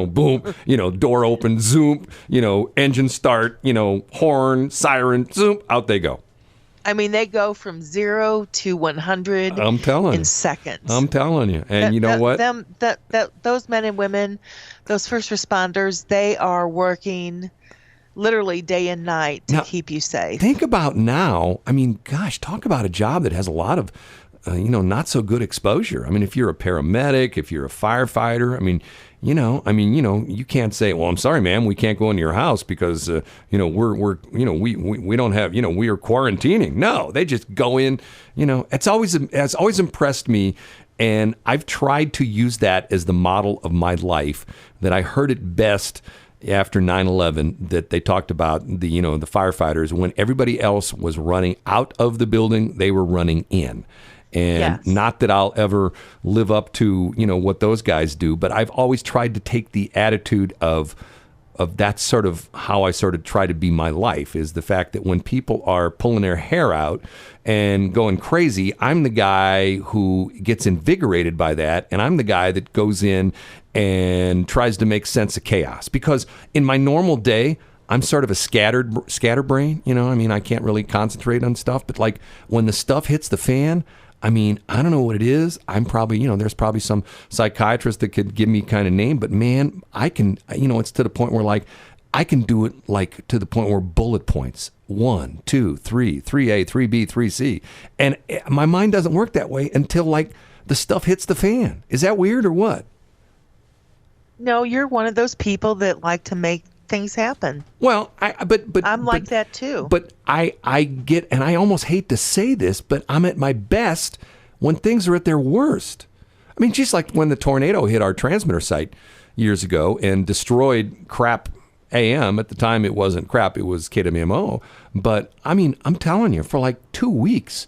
boom, door open, zoom, engine start, horn, siren, zoom, out they go. I mean, they go from 0 to 100 in seconds. I'm telling you. And you know what? Those men and women, those first responders, they are working literally day and night to keep you safe. Think about now. I mean, gosh, talk about a job that has a lot of, not so good exposure. I mean, if you're a paramedic, if you're a firefighter, you can't say, well, I'm sorry, ma'am, we can't go into your house because, we don't have, we are quarantining. No, they just go in, it's always impressed me. And I've tried to use that as the model of my life, that I heard it best after 9/11, that they talked about the firefighters, when everybody else was running out of the building, they were running in. And yes. Not that I'll ever live up to, what those guys do, but I've always tried to take the attitude of that's sort of how I sort of try to be my life, is the fact that when people are pulling their hair out and going crazy, I'm the guy who gets invigorated by that, and I'm the guy that goes in and tries to make sense of chaos. Because in my normal day, I'm sort of a scatterbrain, I can't really concentrate on stuff, but like when the stuff hits the fan, I don't know what it is. I'm probably, there's probably some psychiatrist that could give me kind of name, but man, I can, it's to the point where like, I can do it like to the point where bullet points, 1, 2, 3, 3A, 3B, 3C. And my mind doesn't work that way until like the stuff hits the fan. Is that weird or what? No, you're one of those people that like to make things happen. Well, but I'm like that too. But I get, and I almost hate to say this, but I'm at my best when things are at their worst. Just like when the tornado hit our transmitter site years ago and destroyed crap AM. At the time, it wasn't crap. It was KWMO. But, I mean, I'm telling you, for like 2 weeks,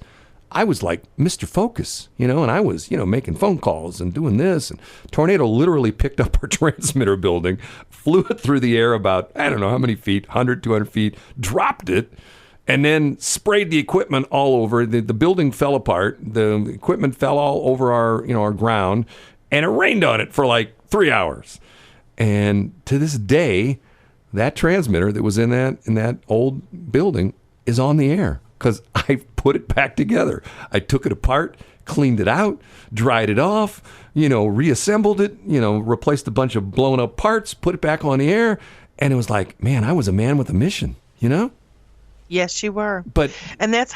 I was like Mr. Focus, and I was, making phone calls and doing this. And tornado literally picked up our transmitter building, flew it through the air about, I don't know how many feet, 100, 200 feet, dropped it, and then sprayed the equipment all over. The building fell apart. The equipment fell all over our ground, and it rained on it for like 3 hours. And to this day, that transmitter that was in that old building is on the air because I put it back together. I took it apart, cleaned it out, dried it off, reassembled it, replaced a bunch of blown up parts, put it back on the air, and it was like, man, I was a man with a mission, Yes, you were. And that's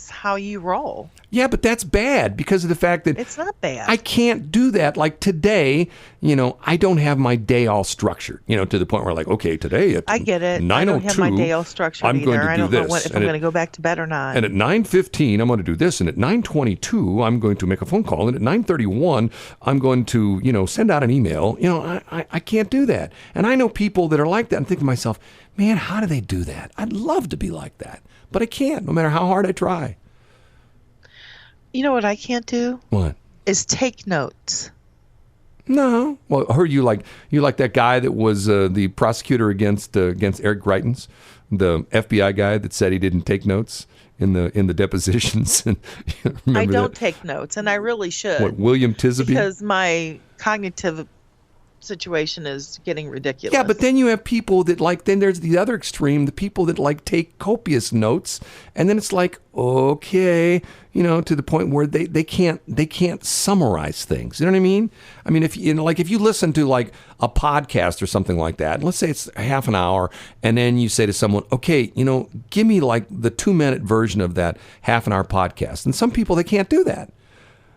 how you roll. Yeah, but that's bad because of the fact that it's not bad. I can't do that. Like today, I don't have my day all structured, to the point where like, okay, today at I get it. 9:02, I don't have my day all structured I'm either. going to do I don't this. know if I'm going to go back to bed or not. And at 9:15, I'm going to do this. And at 9:22, I'm going to make a phone call. And at 9:31, I'm going to, send out an email. I can't do that. And I know people that are like that and think to myself, man, how do they do that? I'd love to be like that, but I can't, no matter how hard I try. You know what I can't do? What? Is take notes. No. Well, I heard you like that guy that was the prosecutor against Eric Greitens, the FBI guy that said he didn't take notes in the depositions. I don't take notes, and I really should. What, William Tisby? Because my cognitive situation is getting ridiculous. Yeah, but then you have people that then there's the other extreme, the people that take copious notes, and then it's like, okay, to the point where they can't summarize things. You know what I mean? I mean, if you listen to like a podcast or something like that, and let's say it's half an hour, and then you say to someone, okay, give me like the 2-minute version of that half an hour podcast. And some people, they can't do that.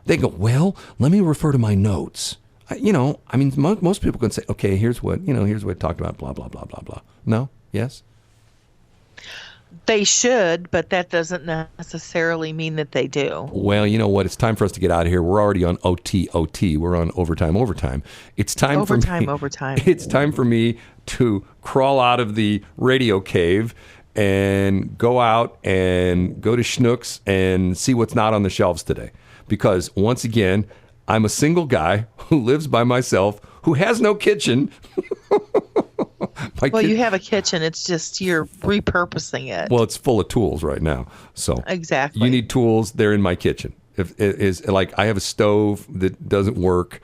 They go, well, let me refer to my notes. Most people can say, okay, here's what it talked about, blah, blah, blah, blah, blah. No? Yes? They should, but that doesn't necessarily mean that they do. Well, you know what? It's time for us to get out of here. We're already on OT. We're on overtime. It's time for me. Overtime. It's time for me to crawl out of the radio cave and go out and go to Schnucks and see what's not on the shelves today. Because once again, I'm a single guy who lives by myself, who has no kitchen. You have a kitchen. It's just you're repurposing it. Well, it's full of tools right now. So exactly. You need tools. They're in my kitchen. If it is like I have a stove that doesn't work,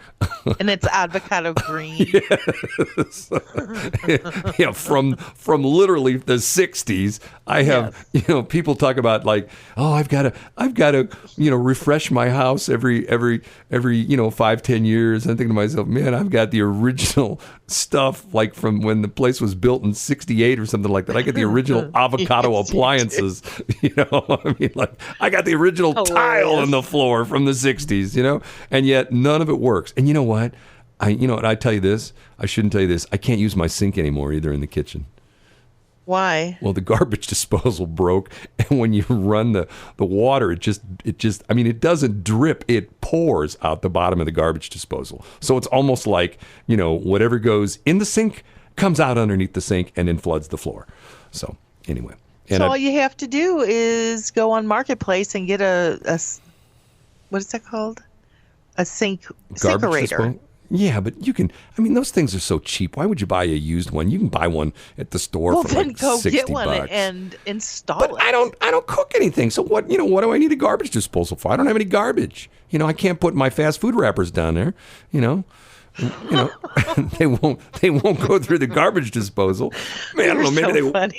and it's avocado green. Yes. Yeah, from literally the 60s. I have people talk about like, oh, I've got to refresh my house every 5-10 years. I'm thinking to myself, man, I've got the original stuff like from when the place was built in 68 or something like that. I got the original avocado appliances. I mean, like I got the original tile in the floor from the 60s, and yet none of it works. And you know what? I tell you this, I shouldn't tell you this. I can't use my sink anymore either in the kitchen. Why? Well, the garbage disposal broke, and when you run the water, it doesn't drip. It pours out the bottom of the garbage disposal. So it's almost like, whatever goes in the sink comes out underneath the sink and then floods the floor. So anyway. All you have to do is go on Marketplace and get a what is that called? A sinkerator. Yeah, but you can. I mean, those things are so cheap. Why would you buy a used one? You can buy one at the store for like $60. Well, then go get one and install it. But I don't cook anything. So what? What do I need a garbage disposal for? I don't have any garbage. I can't put my fast food wrappers down there. They won't go through the garbage disposal. Man, I don't know.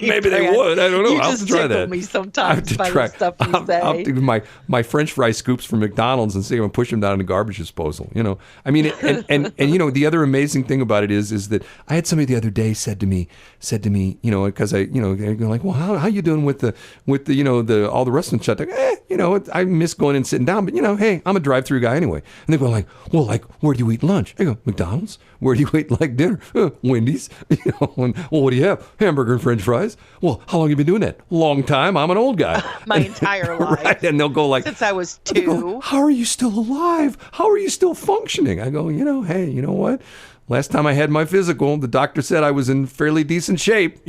Maybe they would. I don't know. I'll have to try that. Me sometimes by the stuff you say. I'll do my French fry scoops from McDonald's and see if I can push them down in the garbage disposal. I mean, and the other amazing thing about it is that I had somebody the other day said to me, because they're like, well, how you doing with the all the restaurants shut down? I miss going and sitting down, but hey, I'm a drive-through guy anyway. And they go like, well, like, where do you eat lunch? I go, McDonald's? Where do you like dinner? Wendy's. Well, what do you have? Hamburger and French fries. Well, how long have you been doing that? Long time. I'm an old guy. My entire life. Right? And they'll go since I was 2. How are you still alive? How are you still functioning? I go, hey, you know what? Last time I had my physical, the doctor said I was in fairly decent shape,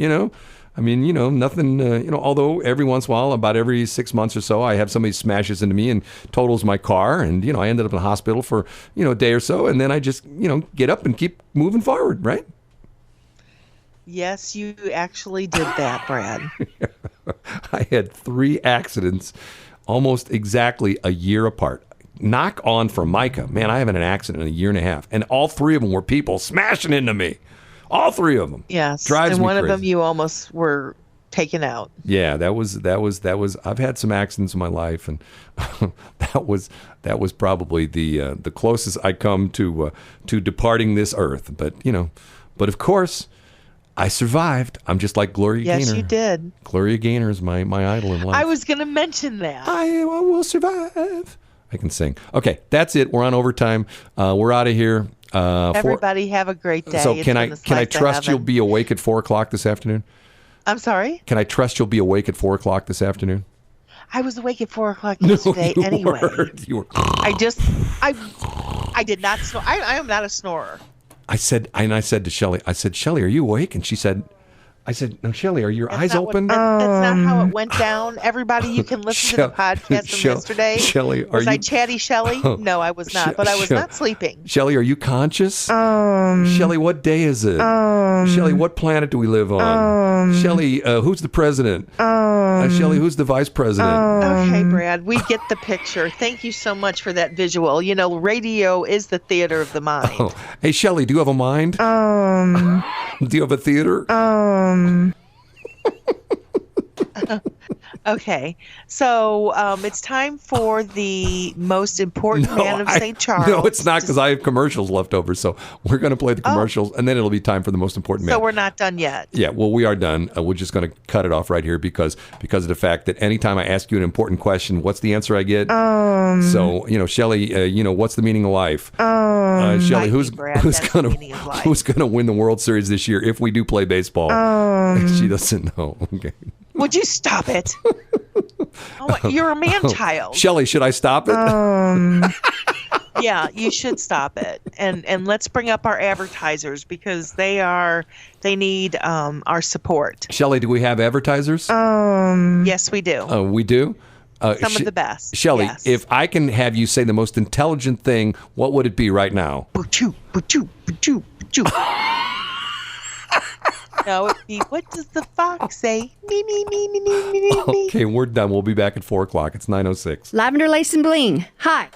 I mean, nothing, although every once in a while, about every 6 months or so, I have somebody smashes into me and totals my car. And, I ended up in the hospital for, a day or so. And then I just, get up and keep moving forward, right? Yes, you actually did that, Brad. I had 3 accidents almost exactly a year apart. Knock on for Micah. Man, I haven't had an accident in a year and a half. And all 3 of them were people smashing into me. All 3 of them. Yes. Drives and me one crazy. of them you almost were taken out. Yeah, that was I've had some accidents in my life, and that was probably the closest I come to departing this earth. But of course, I survived. I'm just like Gloria Gaynor. Yes, you did. Gloria Gaynor is my idol in life. I was going to mention that. I will survive. I can sing. Okay, that's it. We're on overtime. We're out of here. Everybody have a great day. So can I trust you'll be awake at 4:00 this afternoon? I'm sorry? Can I trust you'll be awake at 4:00 this afternoon? I was awake at 4:00 yesterday anyway. You were. I did not snore. I am not a snorer. I said to Shelley, Shelley, are you awake? And she said, no, Shelley, are your eyes open? That's not how it went down. Everybody, you can listen to the podcast from yesterday. Shelley, was I chatty Shelley? No, I was not, but I was not sleeping. Shelley, are you conscious? Shelley, what day is it? Shelley, what planet do we live on? Shelley, who's the president? Shelley, who's the vice president? Okay, Brad, we get the picture. Thank you so much for that visual. Radio is the theater of the mind. Oh. Hey, Shelley, do you have a mind? Do you have a theater? Okay, so it's time for the most important man of St. Charles. No, it's not, because I have commercials left over. So we're going to play the commercials, and then it'll be time for the most important man. So we're not done yet. Yeah, well, we are done. We're just going to cut it off right here because of the fact that anytime I ask you an important question, what's the answer I get? So, Shelley, what's the meaning of life? Shelley, who's going to win the World Series this year if we do play baseball? She doesn't know. Okay. Would you stop it? You're a man-child. Shelley, should I stop it? Yeah, you should stop it. And let's bring up our advertisers because they need our support. Shelley, do we have advertisers? Yes, we do. We do? Some of the best. Shelley, yes. If I can have you say the most intelligent thing, what would it be right now? Ba-choo, ba-choo, ba-choo, ba-choo. No, it'd be, what does the fox say? Me, me, me, me, me, me, me. Okay, we're done. We'll be back at 4:00. It's 9:06. Lavender Lace and Bling. Hi.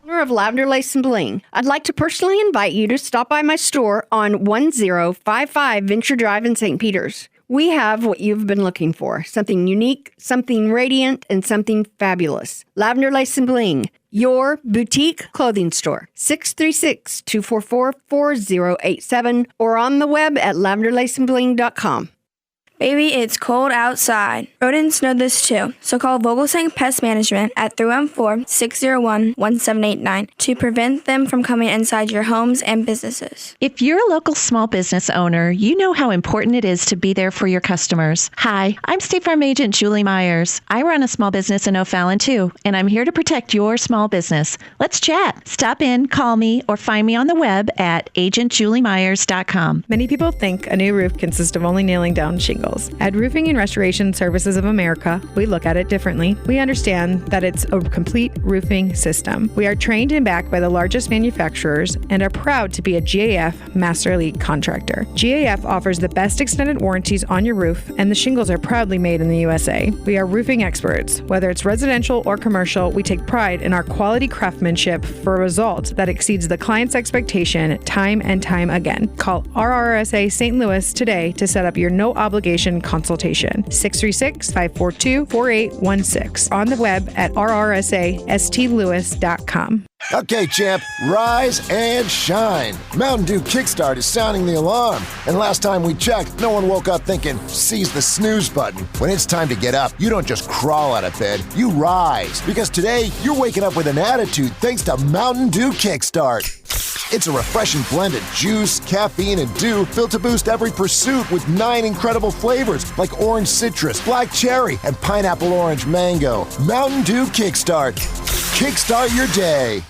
Owner of Lavender Lace and Bling. I'd like to personally invite you to stop by my store on 1055 Venture Drive in St. Peters. We have what you've been looking for. Something unique, something radiant, and something fabulous. Lavender Lace and Bling, your boutique clothing store. 636-244-4087 or on the web at lavenderlaceandbling.com. Baby, it's cold outside. Rodents know this too, so call Vogelsang Pest Management at 314-601-1789 to prevent them from coming inside your homes and businesses. If you're a local small business owner, you know how important it is to be there for your customers. Hi, I'm State Farm Agent Julie Myers. I run a small business in O'Fallon too, and I'm here to protect your small business. Let's chat. Stop in, call me, or find me on the web at agentjuliemyers.com. Many people think a new roof consists of only nailing down shingles. At Roofing and Restoration Services of America, we look at it differently. We understand that it's a complete roofing system. We are trained and backed by the largest manufacturers and are proud to be a GAF Master Elite contractor. GAF offers the best extended warranties on your roof, and the shingles are proudly made in the USA. We are roofing experts. Whether it's residential or commercial, we take pride in our quality craftsmanship for a result that exceeds the client's expectation time and time again. Call RRSA St. Louis today to set up your no-obligation consultation. 636-542-4816. On the web at rrsastlewis.com. Okay, champ, rise and shine. Mountain Dew Kickstart is sounding the alarm. And last time we checked, no one woke up thinking, seize the snooze button. When it's time to get up, you don't just crawl out of bed, you rise. Because today, you're waking up with an attitude thanks to Mountain Dew Kickstart. It's a refreshing blend of juice, caffeine, and dew built to boost every pursuit with 9 incredible flavors like orange citrus, black cherry, and pineapple orange mango. Mountain Dew Kickstart. Kickstart your day.